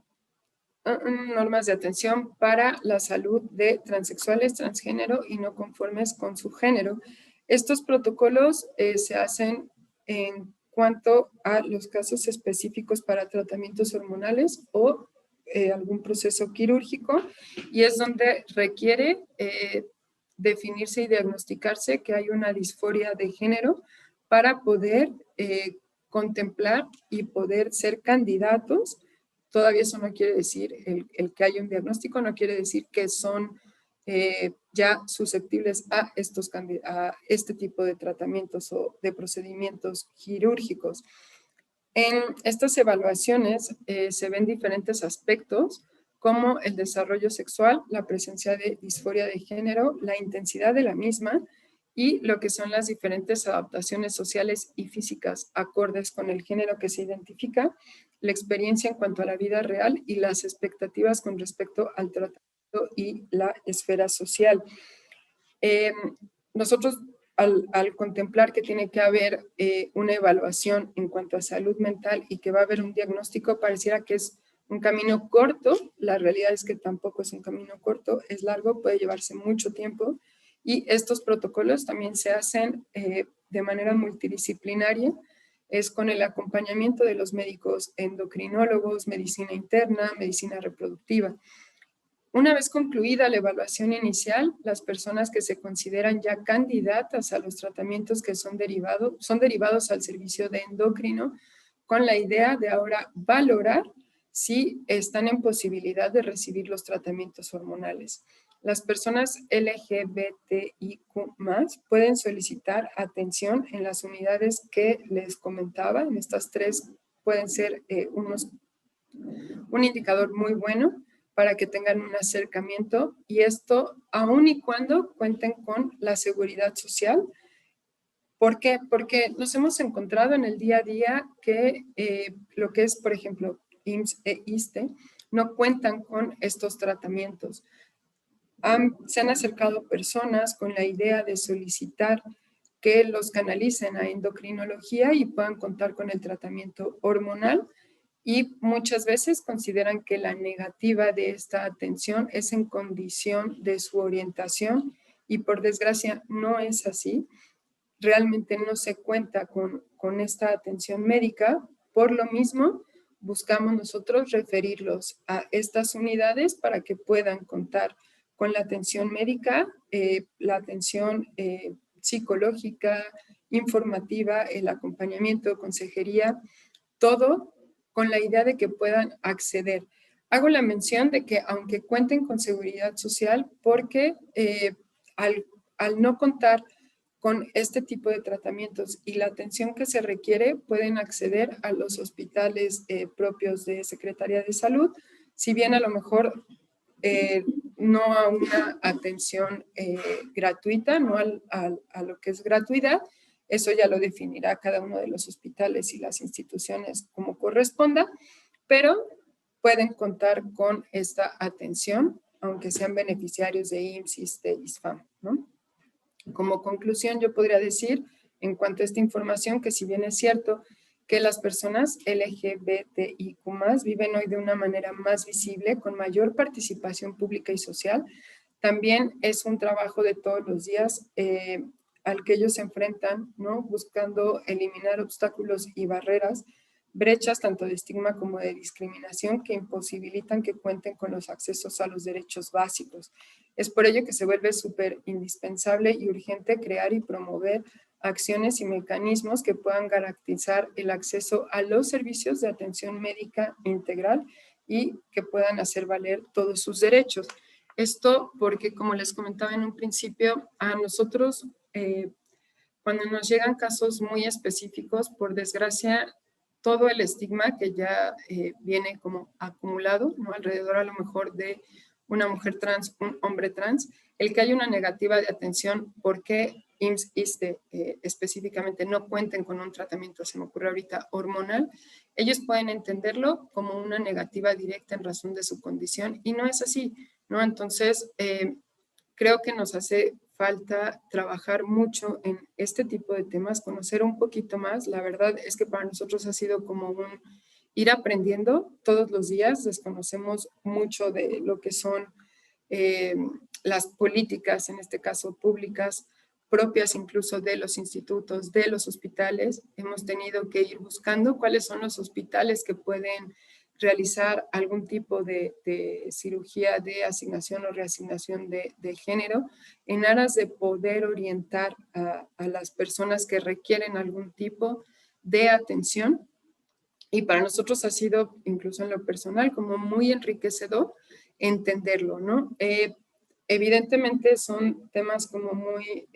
normas de atención para la salud de transexuales, transgénero y no conformes con su género. Estos protocolos se hacen en cuanto a los casos específicos para tratamientos hormonales o algún proceso quirúrgico, y es donde requiere definirse y diagnosticarse que hay una disforia de género para poder contemplar y poder ser candidatos. Todavía eso no quiere decir, el que haya un diagnóstico no quiere decir que son ya susceptibles a este tipo de tratamientos o de procedimientos quirúrgicos. En estas evaluaciones se ven diferentes aspectos como el desarrollo sexual, la presencia de disforia de género, la intensidad de la misma y lo que son las diferentes adaptaciones sociales y físicas acordes con el género que se identifica, la experiencia en cuanto a la vida real y las expectativas con respecto al tratamiento y la esfera social. Nosotros al contemplar que tiene que haber una evaluación en cuanto a salud mental y que va a haber un diagnóstico, pareciera que es un camino corto. La realidad es que tampoco es un camino corto, es largo, puede llevarse mucho tiempo, y estos protocolos también se hacen de manera multidisciplinaria, es con el acompañamiento de los médicos endocrinólogos, medicina interna, medicina reproductiva. Una vez concluida la evaluación inicial, las personas que se consideran ya candidatas a los tratamientos que son derivados al servicio de endocrino, con la idea de ahora valorar si están en posibilidad de recibir los tratamientos hormonales. Las personas LGBTIQ+ pueden solicitar atención en las unidades que les comentaba. En estas tres pueden ser un indicador muy bueno para que tengan un acercamiento, y esto aun y cuando cuenten con la seguridad social. ¿Por qué? Porque nos hemos encontrado en el día a día que lo que es, por ejemplo, IMSS e ISSSTE no cuentan con estos tratamientos. Se han acercado personas con la idea de solicitar que los canalicen a endocrinología y puedan contar con el tratamiento hormonal, y muchas veces consideran que la negativa de esta atención es en condición de su orientación, y por desgracia no es así. Realmente no se cuenta con esta atención médica. Por lo mismo, buscamos nosotros referirlos a estas unidades para que puedan contar con la atención médica, la atención psicológica, informativa, el acompañamiento, consejería, todo con la idea de que puedan acceder. Hago la mención de que aunque cuenten con seguridad social, porque al no contar con este tipo de tratamientos y la atención que se requiere, pueden acceder a los hospitales propios de Secretaría de Salud, si bien a lo mejor no a una atención gratuita, no a lo que es gratuidad. Eso ya lo definirá cada uno de los hospitales y las instituciones como corresponda, pero pueden contar con esta atención, aunque sean beneficiarios de IMSS, ISSSTE, ISFAM, ¿no? Como conclusión, yo podría decir, en cuanto a esta información, que si bien es cierto que las personas LGBTIQ+ viven hoy de una manera más visible, con mayor participación pública y social, también es un trabajo de todos los días al que ellos se enfrentan, ¿no? Buscando eliminar obstáculos y barreras, brechas tanto de estigma como de discriminación que imposibilitan que cuenten con los accesos a los derechos básicos. Es por ello que se vuelve súper indispensable y urgente crear y promover acciones y mecanismos que puedan garantizar el acceso a los servicios de atención médica integral y que puedan hacer valer todos sus derechos. Esto porque, como les comentaba en un principio, a nosotros, cuando nos llegan casos muy específicos, por desgracia, todo el estigma que ya viene como acumulado, ¿no? Alrededor a lo mejor de una mujer trans, un hombre trans, el que hay una negativa de atención porque IMSS, ISSSTE específicamente no cuenten con un tratamiento, se me ocurre ahorita, hormonal, ellos pueden entenderlo como una negativa directa en razón de su condición, y no es así, ¿no? Entonces, creo que nos hace falta trabajar mucho en este tipo de temas, conocer un poquito más. La verdad es que para nosotros ha sido como un ir aprendiendo todos los días. Desconocemos mucho de lo que son las políticas, en este caso públicas, propias incluso de los institutos, de los hospitales. Hemos tenido que ir buscando cuáles son los hospitales que pueden realizar algún tipo de cirugía de asignación o reasignación de género, en aras de poder orientar a las personas que requieren algún tipo de atención. Y para nosotros ha sido, incluso en lo personal, como muy enriquecedor entenderlo, ¿no? Evidentemente son temas como muy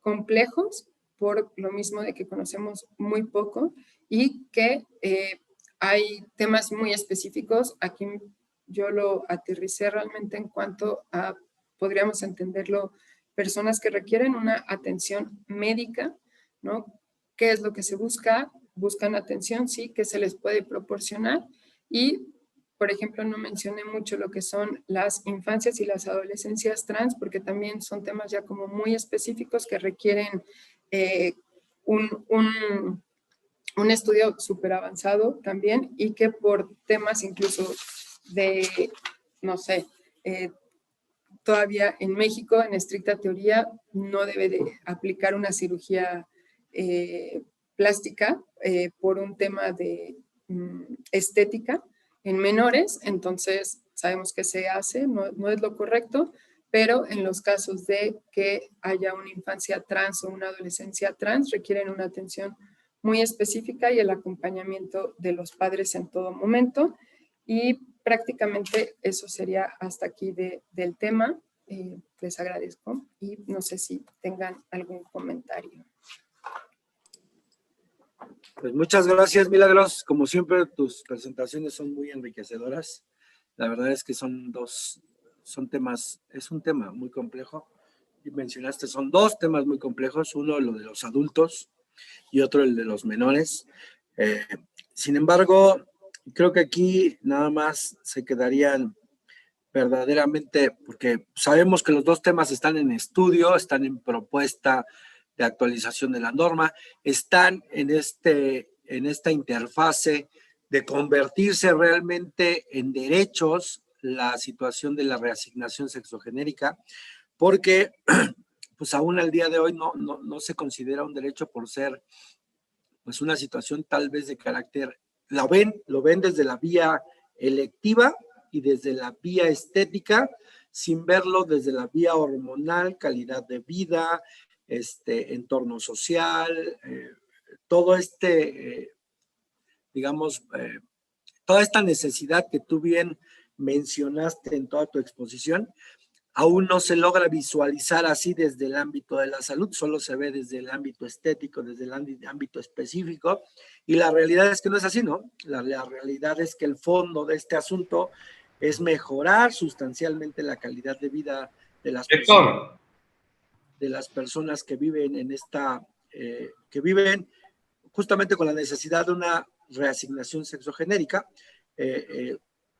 complejos, por lo mismo de que conocemos muy poco, y que hay temas muy específicos. Aquí yo lo aterricé realmente en cuanto a, podríamos entenderlo personas que requieren una atención médica, ¿no? ¿Qué es lo que se busca? Buscan atención, sí, que se les puede proporcionar y, por ejemplo, no mencioné mucho lo que son las infancias y las adolescencias trans, porque también son temas ya como muy específicos que requieren un estudio súper avanzado también y que por temas incluso de, no sé, todavía en México, en estricta teoría, no debe de aplicar una cirugía plástica por un tema de estética en menores, entonces sabemos que se hace, no es lo correcto, pero en los casos de que haya una infancia trans o una adolescencia trans, requieren una atención muy específica y el acompañamiento de los padres en todo momento. Y prácticamente eso sería hasta aquí del tema. Les agradezco y no sé si tengan algún comentario. Pues muchas gracias, Milagros. Como siempre, tus presentaciones son muy enriquecedoras. La verdad es que son temas, es un tema muy complejo. Y mencionaste, son dos temas muy complejos, uno lo de los adultos y otro el de los menores. Sin embargo, creo que aquí nada más se quedarían verdaderamente, porque sabemos que los dos temas están en estudio, están en propuesta de actualización de la norma, están en esta interfase de convertirse realmente en derechos la situación de la reasignación sexogenérica, porque pues aún al día de hoy no se considera un derecho por ser pues una situación tal vez de carácter, lo ven desde la vía electiva y desde la vía estética, sin verlo desde la vía hormonal, calidad de vida, entorno social, todo digamos, toda esta necesidad que tú bien mencionaste en toda tu exposición, aún no se logra visualizar así desde el ámbito de la salud, solo se ve desde el ámbito estético, desde el ámbito específico, y la realidad es que no es así, ¿no? La realidad es que el fondo de este asunto es mejorar sustancialmente la calidad de vida de las personas que viven que viven justamente con la necesidad de una reasignación sexogenérica.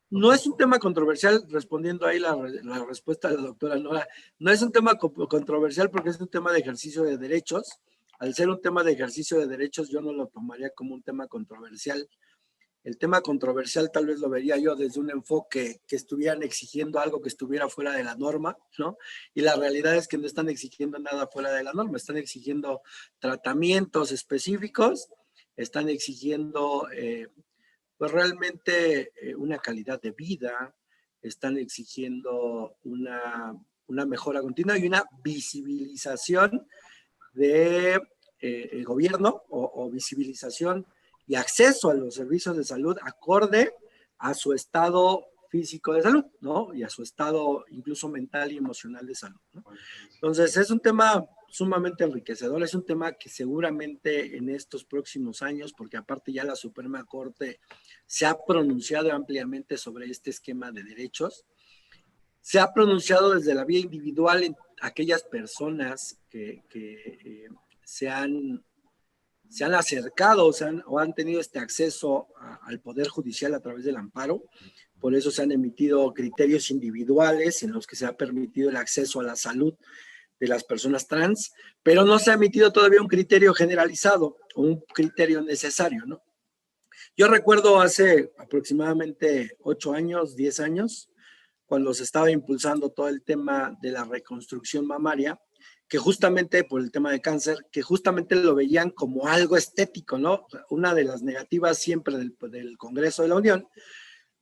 No es un tema controversial, respondiendo ahí la respuesta de la doctora Nora, no es un tema controversial porque es un tema de ejercicio de derechos. Al ser un tema de ejercicio de derechos, yo no lo tomaría como un tema controversial. El tema controversial tal vez lo vería yo desde un enfoque que estuvieran exigiendo algo que estuviera fuera de la norma, ¿no? Y la realidad es que no están exigiendo nada fuera de la norma, están exigiendo tratamientos específicos, están exigiendo pues realmente una calidad de vida, están exigiendo una mejora continua y una visibilización de el gobierno o visibilización y acceso a los servicios de salud acorde a su estado físico de salud, ¿no? Y a su estado incluso mental y emocional de salud, ¿no? Entonces, es un tema sumamente enriquecedor, es un tema que seguramente en estos próximos años, porque aparte ya la Suprema Corte se ha pronunciado ampliamente sobre este esquema de derechos, se ha pronunciado desde la vía individual en aquellas personas que se han acercado o han tenido este acceso al Poder Judicial a través del amparo. Por eso se han emitido criterios individuales en los que se ha permitido el acceso a la salud de las personas trans, pero no se ha emitido todavía un criterio generalizado o un criterio necesario, ¿no? Yo recuerdo hace aproximadamente 8 años, 10 años, cuando se estaba impulsando todo el tema de la reconstrucción mamaria, que justamente por el tema de cáncer, que justamente lo veían como algo estético, ¿no? Una de las negativas siempre del Congreso de la Unión,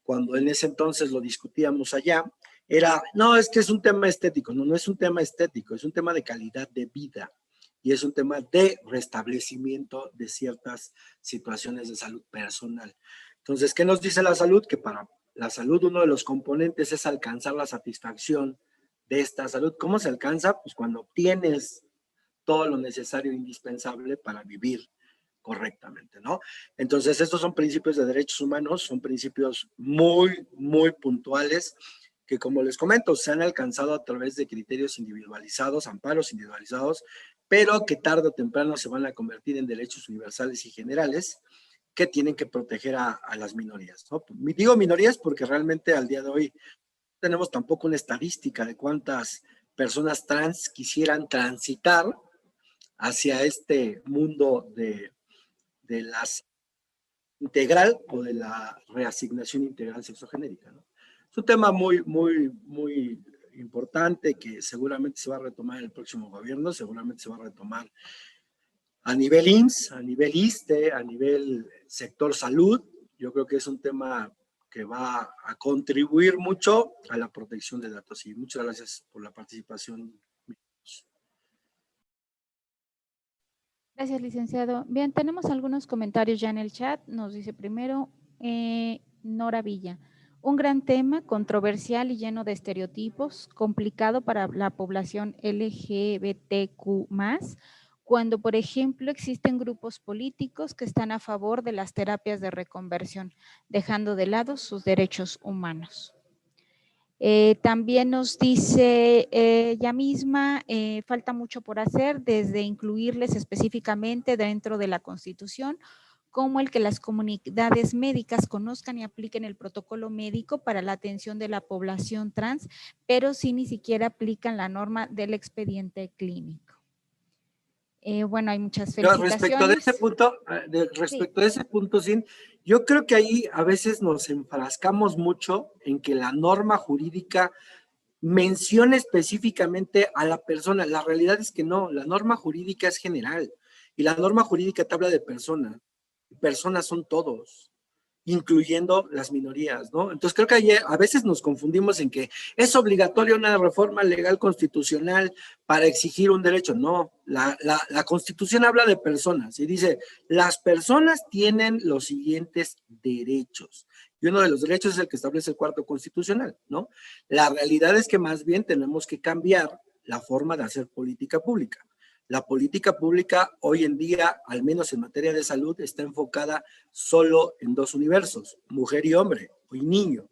cuando en ese entonces lo discutíamos allá, era, no, es que es un tema estético. No es un tema estético, es un tema de calidad de vida y es un tema de restablecimiento de ciertas situaciones de salud personal. Entonces, ¿qué nos dice la salud? Que para la salud uno de los componentes es alcanzar la satisfacción de esta salud. ¿Cómo se alcanza? Pues cuando obtienes todo lo necesario e indispensable para vivir correctamente, ¿no? Entonces, estos son principios de derechos humanos, son principios muy, muy puntuales que, como les comento, se han alcanzado a través de criterios individualizados, amparos individualizados, pero que tarde o temprano se van a convertir en derechos universales y generales que tienen que proteger a las minorías, ¿no? Digo minorías porque realmente al día de hoy tenemos tampoco una estadística de cuántas personas trans quisieran transitar hacia este mundo de las integral o de la reasignación integral sexogenérica, ¿no? Es un tema muy importante que seguramente se va a retomar en el próximo gobierno, seguramente se va a retomar a nivel IMSS, a nivel ISSSTE, a nivel sector salud. Yo creo que es un tema que va a contribuir mucho a la protección de datos. Y muchas gracias por la participación. Gracias, licenciado. Bien, tenemos algunos comentarios ya en el chat. Nos dice primero Nora Villa. Un gran tema, controversial y lleno de estereotipos, complicado para la población LGBTQ+, cuando, por ejemplo, existen grupos políticos que están a favor de las terapias de reconversión, dejando de lado sus derechos humanos. También nos dice ella misma, falta mucho por hacer, desde incluirles específicamente dentro de la Constitución, como el que las comunidades médicas conozcan y apliquen el protocolo médico para la atención de la población trans, pero sí ni siquiera aplican la norma del expediente clínico. Bueno, hay muchas felicitaciones. Respecto de ese punto, Sin, yo creo que ahí a veces nos enfrascamos mucho en que la norma jurídica mencione específicamente a la persona. La realidad es que no, la norma jurídica es general y la norma jurídica te habla de personas. Personas son todos, incluyendo las minorías, ¿no? Entonces creo que a veces nos confundimos en que es obligatoria una reforma legal constitucional para exigir un derecho. No, la Constitución habla de personas y dice, las personas tienen los siguientes derechos. Y uno de los derechos es el que establece el cuarto constitucional, ¿no? La realidad es que más bien tenemos que cambiar la forma de hacer política pública. La política pública hoy en día, al menos en materia de salud, está enfocada solo en dos universos, mujer y hombre, y niño.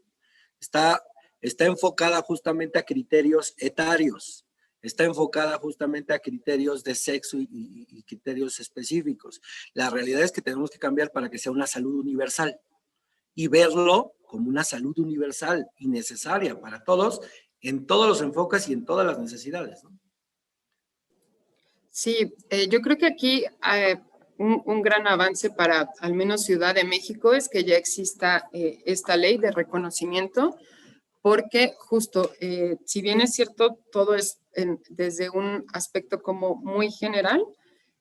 Está enfocada justamente a criterios etarios, está enfocada justamente a criterios de sexo y criterios específicos. La realidad es que tenemos que cambiar para que sea una salud universal y verlo como una salud universal y necesaria para todos, en todos los enfoques y en todas las necesidades, ¿no? Sí, yo creo que aquí un gran avance para al menos Ciudad de México es que ya exista esta ley de reconocimiento, porque justo, si bien es cierto, todo es desde un aspecto como muy general,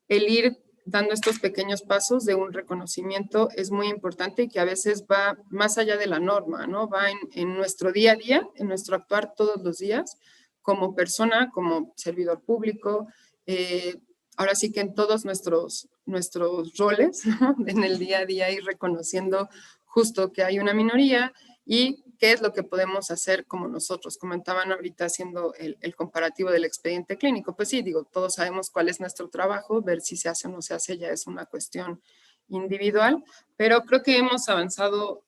el ir dando estos pequeños pasos de un reconocimiento es muy importante y que a veces va más allá de la norma, ¿no? Va en nuestro día a día, en nuestro actuar todos los días, como persona, como servidor público, ahora sí que en todos nuestros roles, ¿no? En el día a día, ir reconociendo justo que hay una minoría y qué es lo que podemos hacer como nosotros. Comentaban ahorita haciendo el comparativo del expediente clínico. Pues sí, digo, todos sabemos cuál es nuestro trabajo, ver si se hace o no se hace ya es una cuestión individual, pero creo que hemos avanzado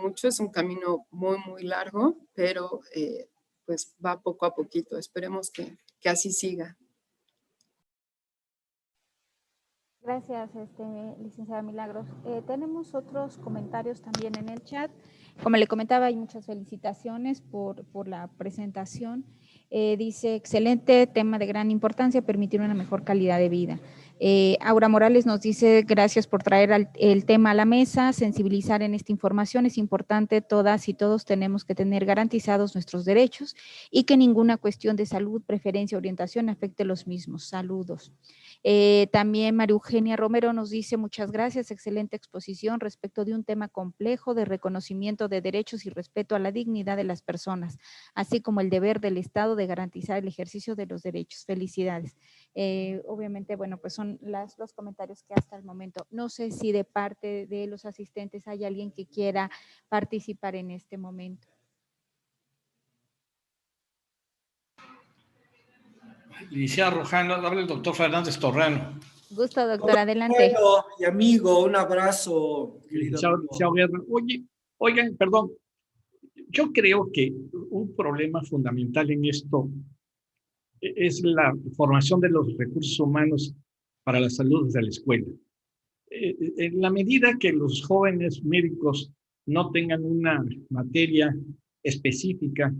mucho, es un camino muy largo, pero pues va poco a poquito. Esperemos que así siga. Gracias, licenciada Milagros. Tenemos otros comentarios también en el chat. Como le comentaba, hay muchas felicitaciones por la presentación. Dice, excelente tema de gran importancia, permitir una mejor calidad de vida. Aura Morales nos dice, gracias por traer el tema a la mesa, sensibilizar en esta información. Es importante, todas y todos tenemos que tener garantizados nuestros derechos y que ninguna cuestión de salud, preferencia, orientación afecte los mismos. Saludos. También María Eugenia Romero nos dice, muchas gracias, excelente exposición respecto de un tema complejo de reconocimiento de derechos y respeto a la dignidad de las personas, así como el deber del Estado de garantizar el ejercicio de los derechos. Felicidades. Obviamente, bueno, pues son los comentarios que hasta el momento. No sé si de parte de los asistentes hay alguien que quiera participar en este momento. Licenciada Rojano, habla el doctor Fernández Torrano. Gusto, doctor, adelante. Y amigo, un abrazo, querido. Oigan, perdón, Yo creo que un problema fundamental en esto es la formación de los recursos humanos para la salud desde la escuela. En la medida que los jóvenes médicos no tengan una materia específica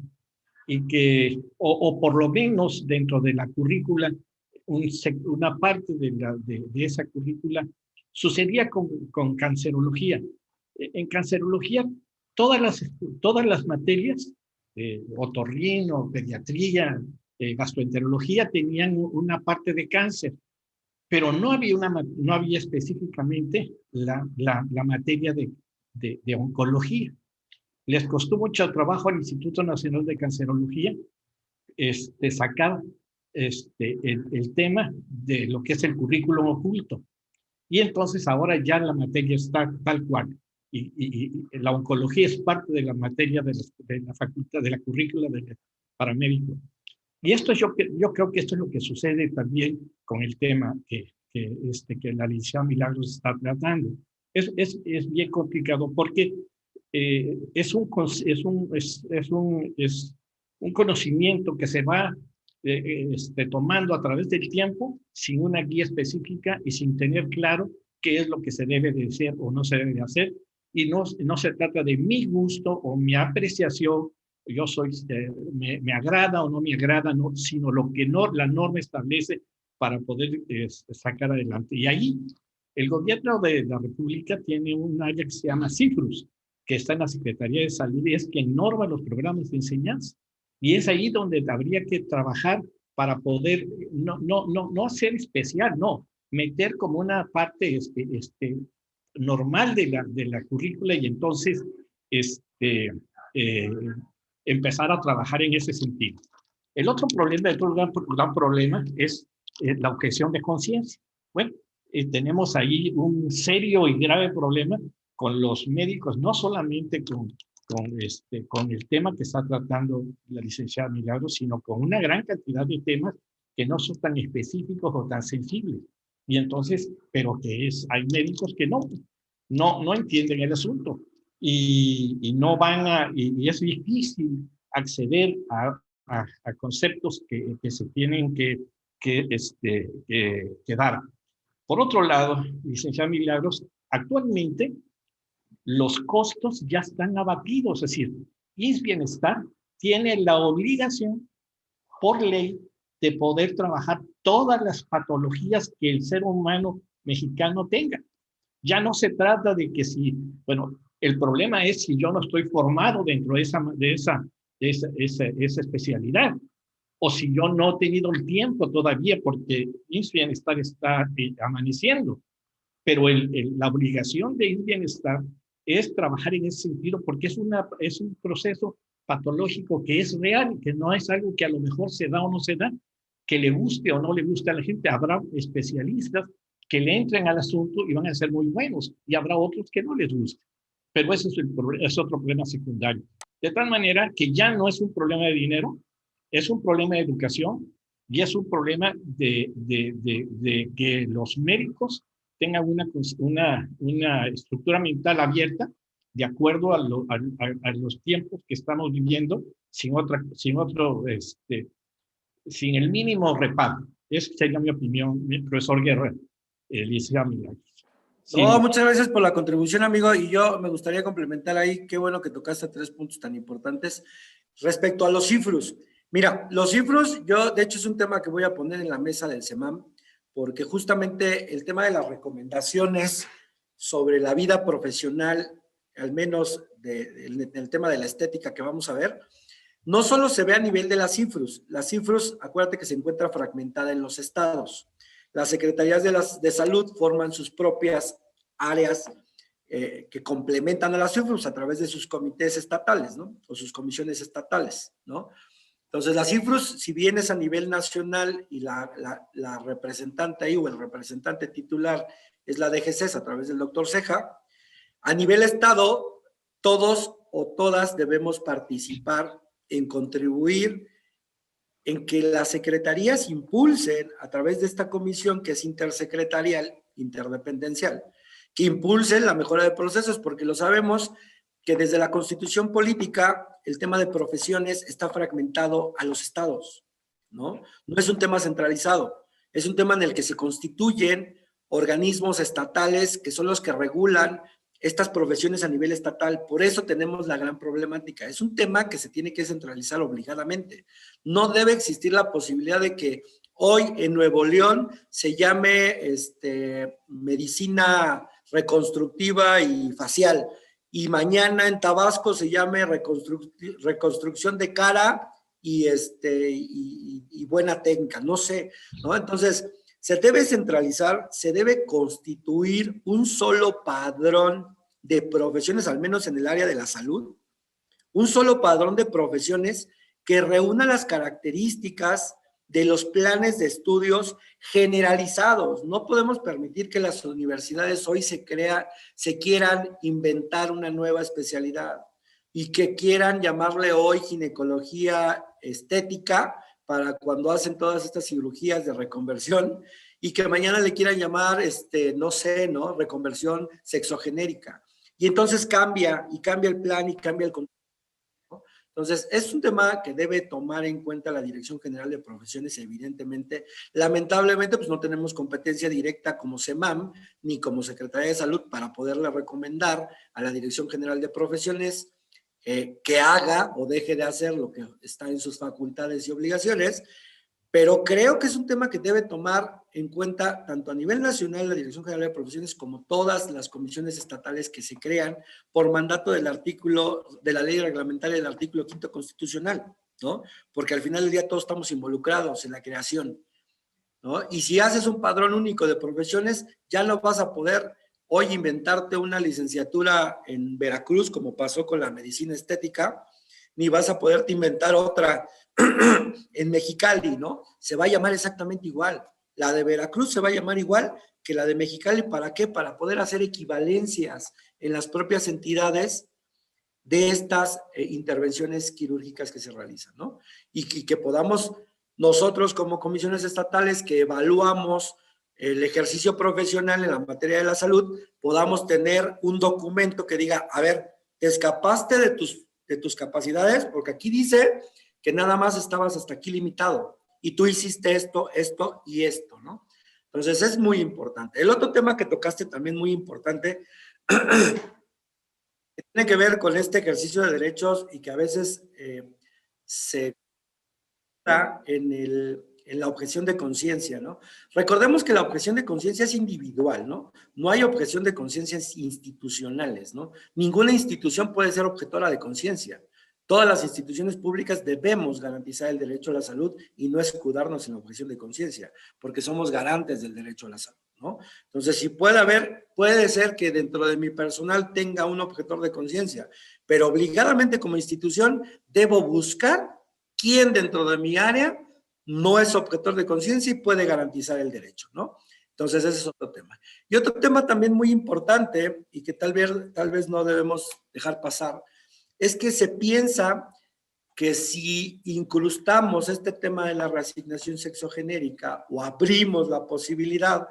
y que, o por lo menos dentro de la currícula, una parte de esa currícula, sucedía con cancerología. En cancerología, todas las materias, otorrino, pediatría, gastroenterología, tenían una parte de cáncer, pero no había específicamente la materia de oncología. Les costó mucho trabajo al Instituto Nacional de Cancerología sacar el tema de lo que es el currículum oculto. Y entonces ahora ya la materia está tal cual. Y la oncología es parte de la materia de la facultad, de la currícula para médicos. Y esto yo creo que esto es lo que sucede también con el tema que la licenciada Milagros está tratando. Es bien complicado porque es un conocimiento que se va tomando a través del tiempo sin una guía específica y sin tener claro qué es lo que se debe de hacer o no se debe de hacer. Y no se trata de mi gusto o mi apreciación, yo soy, me agrada o no me agrada, no, sino lo que la norma establece para poder sacar adelante. Y ahí el gobierno de la República tiene un área que se llama CIFRUS, que está en la Secretaría de Salud y es quien norma los programas de enseñanza. Y es ahí donde habría que trabajar para poder, no hacer especial, no, meter como una parte normal de la currícula y entonces empezar a trabajar en ese sentido. El otro problema, gran problema es la objeción de conciencia. Bueno, tenemos ahí un serio y grave problema con los médicos, no solamente con el tema que está tratando la licenciada Milagros, sino con una gran cantidad de temas que no son tan específicos o tan sensibles. Y entonces, pero hay médicos que no entienden el asunto y no van y es difícil acceder a conceptos que se tienen que dar. Por otro lado, licenciada Milagros, actualmente los costos ya están abatidos, es decir, IMSS Bienestar tiene la obligación por ley de poder trabajar todas las patologías que el ser humano mexicano tenga. Ya no se trata de que el problema es si yo no estoy formado dentro de esa especialidad, o si yo no he tenido el tiempo todavía porque IMSS Bienestar está amaneciendo. Pero la obligación de IMSS Bienestar es trabajar en ese sentido porque es un proceso patológico que es real, que no es algo que a lo mejor se da o no se da, que le guste o no le guste a la gente. Habrá especialistas que le entren al asunto y van a ser muy buenos, y habrá otros que no les guste. Pero ese es otro problema secundario. De tal manera que ya no es un problema de dinero, es un problema de educación y es un problema de que los médicos tengan una estructura mental abierta de acuerdo a los tiempos que estamos viviendo sin el mínimo reparo. Esa sería mi opinión, profesor Guerra, licenciada Milagros. Sí. No, muchas gracias por la contribución, amigo, y yo me gustaría complementar ahí, qué bueno que tocaste 3 puntos tan importantes respecto a los CIFRUS. Mira, los CIFRUS, de hecho es un tema que voy a poner en la mesa del CEMAM, porque justamente el tema de las recomendaciones sobre la vida profesional, al menos el tema de la estética que vamos a ver, no solo se ve a nivel de las CIFRUS. Las CIFRUS, acuérdate que se encuentra fragmentada en los estados. Las secretarías de salud forman sus propias áreas que complementan a las CIFRUS a través de sus comités estatales, ¿no? O sus comisiones estatales, ¿no? Entonces, las CIFRUS, si bien es a nivel nacional y la representante ahí o el representante titular es la DGCES a través del doctor Ceja, a nivel estado, todos o todas debemos participar en contribuir en que las secretarías impulsen a través de esta comisión que es intersecretarial, interdependencial, que impulsen la mejora de procesos, porque lo sabemos que desde la Constitución política el tema de profesiones está fragmentado a los estados, ¿no? No es un tema centralizado, es un tema en el que se constituyen organismos estatales que son los que regulan estas profesiones a nivel estatal. Por eso tenemos la gran problemática. Es un tema que se tiene que centralizar obligadamente. No debe existir la posibilidad de que hoy en Nuevo León se llame medicina reconstructiva y facial, y mañana en Tabasco se llame reconstrucción de cara y buena técnica, no sé, ¿no? Entonces, se debe centralizar, se debe constituir un solo padrón de profesiones, al menos en el área de la salud, un solo padrón de profesiones que reúna las características de los planes de estudios generalizados. No podemos permitir que las universidades hoy se quieran inventar una nueva especialidad y que quieran llamarle hoy ginecología estética para cuando hacen todas estas cirugías de reconversión, y que mañana le quieran llamar, no sé, ¿no? Reconversión sexogenérica. Y entonces cambia el plan y cambia el contexto. Entonces, es un tema que debe tomar en cuenta la Dirección General de Profesiones, evidentemente. Lamentablemente, pues no tenemos competencia directa como CEMAM ni como Secretaría de Salud para poderle recomendar a la Dirección General de Profesiones que haga o deje de hacer lo que está en sus facultades y obligaciones, pero creo que es un tema que debe tomar en cuenta tanto a nivel nacional la Dirección General de Profesiones como todas las comisiones estatales que se crean por mandato del artículo de la ley reglamentaria del artículo 5º constitucional, ¿no? Porque al final del día todos estamos involucrados en la creación, ¿no? Y si haces un padrón único de profesiones, ya no vas a poder hoy inventarte una licenciatura en Veracruz, como pasó con la medicina estética, ni vas a poderte inventar otra en Mexicali, ¿no? Se va a llamar exactamente igual. La de Veracruz se va a llamar igual que la de Mexicali. ¿Para qué? Para poder hacer equivalencias en las propias entidades de estas intervenciones quirúrgicas que se realizan, ¿no? Y que podamos nosotros como comisiones estatales que evaluamos el ejercicio profesional en la materia de la salud, podamos tener un documento que diga, a ver, te escapaste de tus capacidades, porque aquí dice que nada más estabas hasta aquí limitado y tú hiciste esto, esto y esto, ¿no? Entonces es muy importante. El otro tema que tocaste también muy importante tiene que ver con este ejercicio de derechos y que a veces se da en la objeción de conciencia, ¿no? Recordemos que la objeción de conciencia es individual, ¿no? No hay objeción de conciencias institucionales, ¿no? Ninguna institución puede ser objetora de conciencia. Todas las instituciones públicas debemos garantizar el derecho a la salud y no escudarnos en la objeción de conciencia, porque somos garantes del derecho a la salud, ¿no? Entonces, si puede ser que dentro de mi personal tenga un objetor de conciencia, pero obligadamente como institución debo buscar quién dentro de mi área no es objetor de conciencia y puede garantizar el derecho, ¿no? Entonces, ese es otro tema. Y otro tema también muy importante y que tal vez no debemos dejar pasar, es que se piensa que si incrustamos este tema de la reasignación sexogenérica o abrimos la posibilidad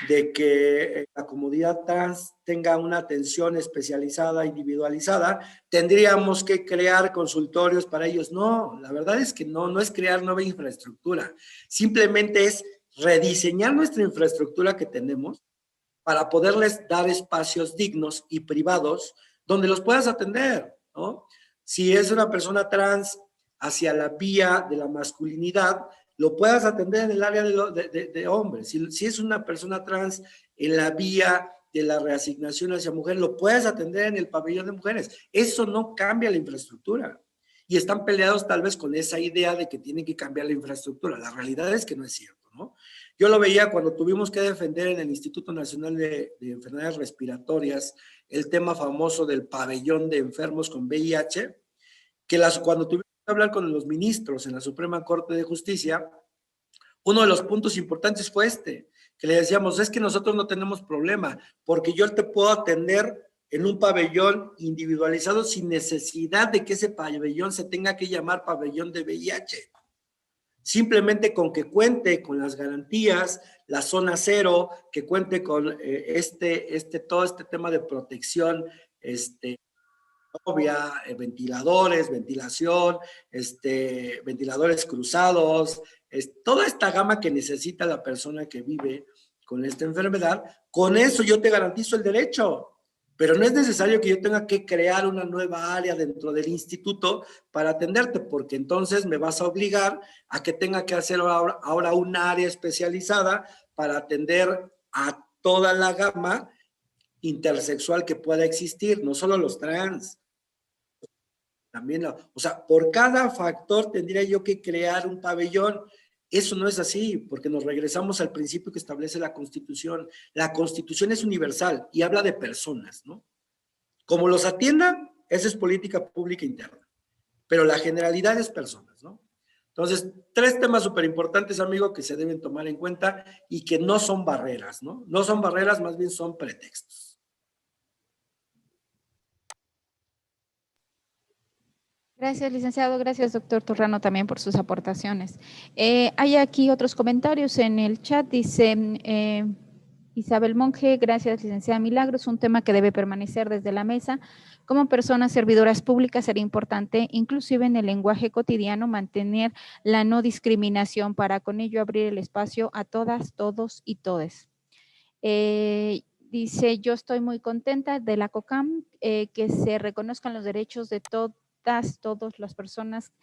de que la comunidad trans tenga una atención especializada, individualizada, tendríamos que crear consultorios para ellos. No, la verdad es que no es crear nueva infraestructura, simplemente es rediseñar nuestra infraestructura que tenemos para poderles dar espacios dignos y privados donde los puedas atender, ¿no? Si es una persona trans hacia la vía de la masculinidad, lo puedas atender en el área de hombres. Si es una persona trans en la vía de la reasignación hacia mujeres, lo puedes atender en el pabellón de mujeres. Eso no cambia la infraestructura. Y están peleados tal vez con esa idea de que tienen que cambiar la infraestructura. La realidad es que no es cierto, ¿no? Yo lo veía cuando tuvimos que defender en el Instituto Nacional de Enfermedades Respiratorias el tema famoso del pabellón de enfermos con VIH, que cuando tuvimos que hablar con los ministros en la Suprema Corte de Justicia, uno de los puntos importantes fue que le decíamos, es que nosotros no tenemos problema, porque yo te puedo atender en un pabellón individualizado sin necesidad de que ese pabellón se tenga que llamar pabellón de VIH. Simplemente con que cuente con las garantías, la zona cero, que cuente con todo este tema de protección obvia, ventiladores, ventilación, ventiladores cruzados, toda esta gama que necesita la persona que vive con esta enfermedad. Con eso yo te garantizo el derecho, pero no es necesario que yo tenga que crear una nueva área dentro del instituto para atenderte, porque entonces me vas a obligar a que tenga que hacer ahora un área especializada para atender a toda la gama intersexual que pueda existir, no solo los trans. También, o sea, por cada factor tendría yo que crear un pabellón. Eso no es así, porque nos regresamos al principio que establece la Constitución. La Constitución es universal y habla de personas, ¿no? Como los atiendan, esa es política pública interna, pero la generalidad es personas, ¿no? Entonces, 3 temas súper importantes, amigo, que se deben tomar en cuenta y que no son barreras, ¿no? No son barreras, más bien son pretextos. Gracias, licenciado. Gracias, doctor Torrano, también por sus aportaciones. Hay aquí otros comentarios en el chat. Dice Isabel Monge, gracias, licenciada Milagros. Un tema que debe permanecer desde la mesa. Como personas servidoras públicas sería importante, inclusive en el lenguaje cotidiano, mantener la no discriminación para con ello abrir el espacio a todas, todos y todes. Dice, yo estoy muy contenta de la COCAM, que se reconozcan los derechos de todas las personas.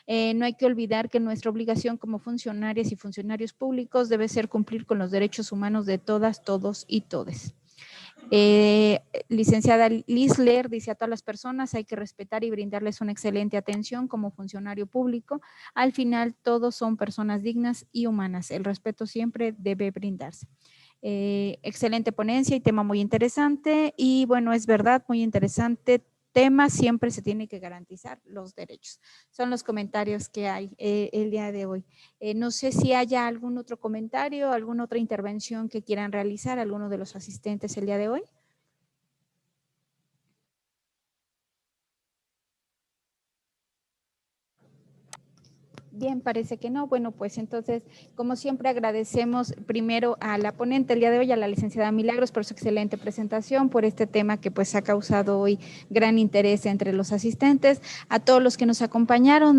No hay que olvidar que nuestra obligación como funcionarias y funcionarios públicos debe ser cumplir con los derechos humanos de todas, todos y todes. Licenciada Lisler dice, a todas las personas hay que respetar y brindarles una excelente atención como funcionario público. Al final, todos son personas dignas y humanas. El respeto siempre debe brindarse. Excelente ponencia y tema muy interesante. Y bueno, es verdad, muy interesante tema, siempre se tiene que garantizar los derechos. Son los comentarios que hay el día de hoy. No sé si haya algún otro comentario, alguna otra intervención que quieran realizar alguno de los asistentes el día de hoy. Bien, parece que no. Bueno, pues entonces, como siempre, agradecemos primero a la ponente el día de hoy, a la licenciada Milagros, por su excelente presentación, por este tema que pues ha causado hoy gran interés entre los asistentes, a todos los que nos acompañaron,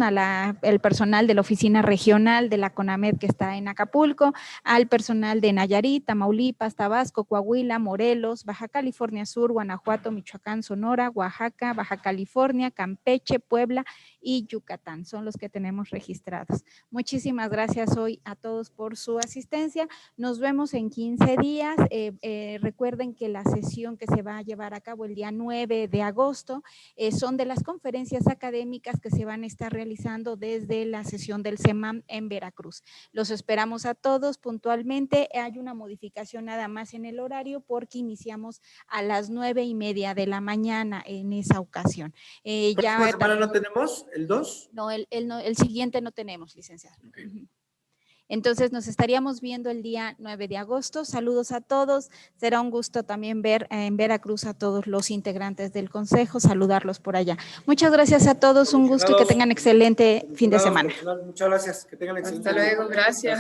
el personal de la oficina regional de la CONAMED que está en Acapulco, al personal de Nayarit, Tamaulipas, Tabasco, Coahuila, Morelos, Baja California Sur, Guanajuato, Michoacán, Sonora, Oaxaca, Baja California, Campeche, Puebla y Yucatán. Son los que tenemos registrados. Muchísimas gracias hoy a todos por su asistencia. Nos vemos en 15 días. Recuerden que la sesión que se va a llevar a cabo el día 9 de agosto son de las conferencias académicas que se van a estar realizando desde la sesión del CEMAM en Veracruz. Los esperamos a todos puntualmente. Hay una modificación nada más en el horario porque iniciamos a las 9:30 de la mañana en esa ocasión. ¿Próxima semana no tenemos el 2? No, el siguiente no tenemos, licenciado. Okay. Entonces nos estaríamos viendo el día 9 de agosto. Saludos a todos. Será un gusto también ver en Veracruz a todos los integrantes del consejo, saludarlos por allá. Muchas gracias a todos, un gusto y que tengan excelente fin de semana. Muchas gracias, que tengan excelente. Hasta luego, gracias.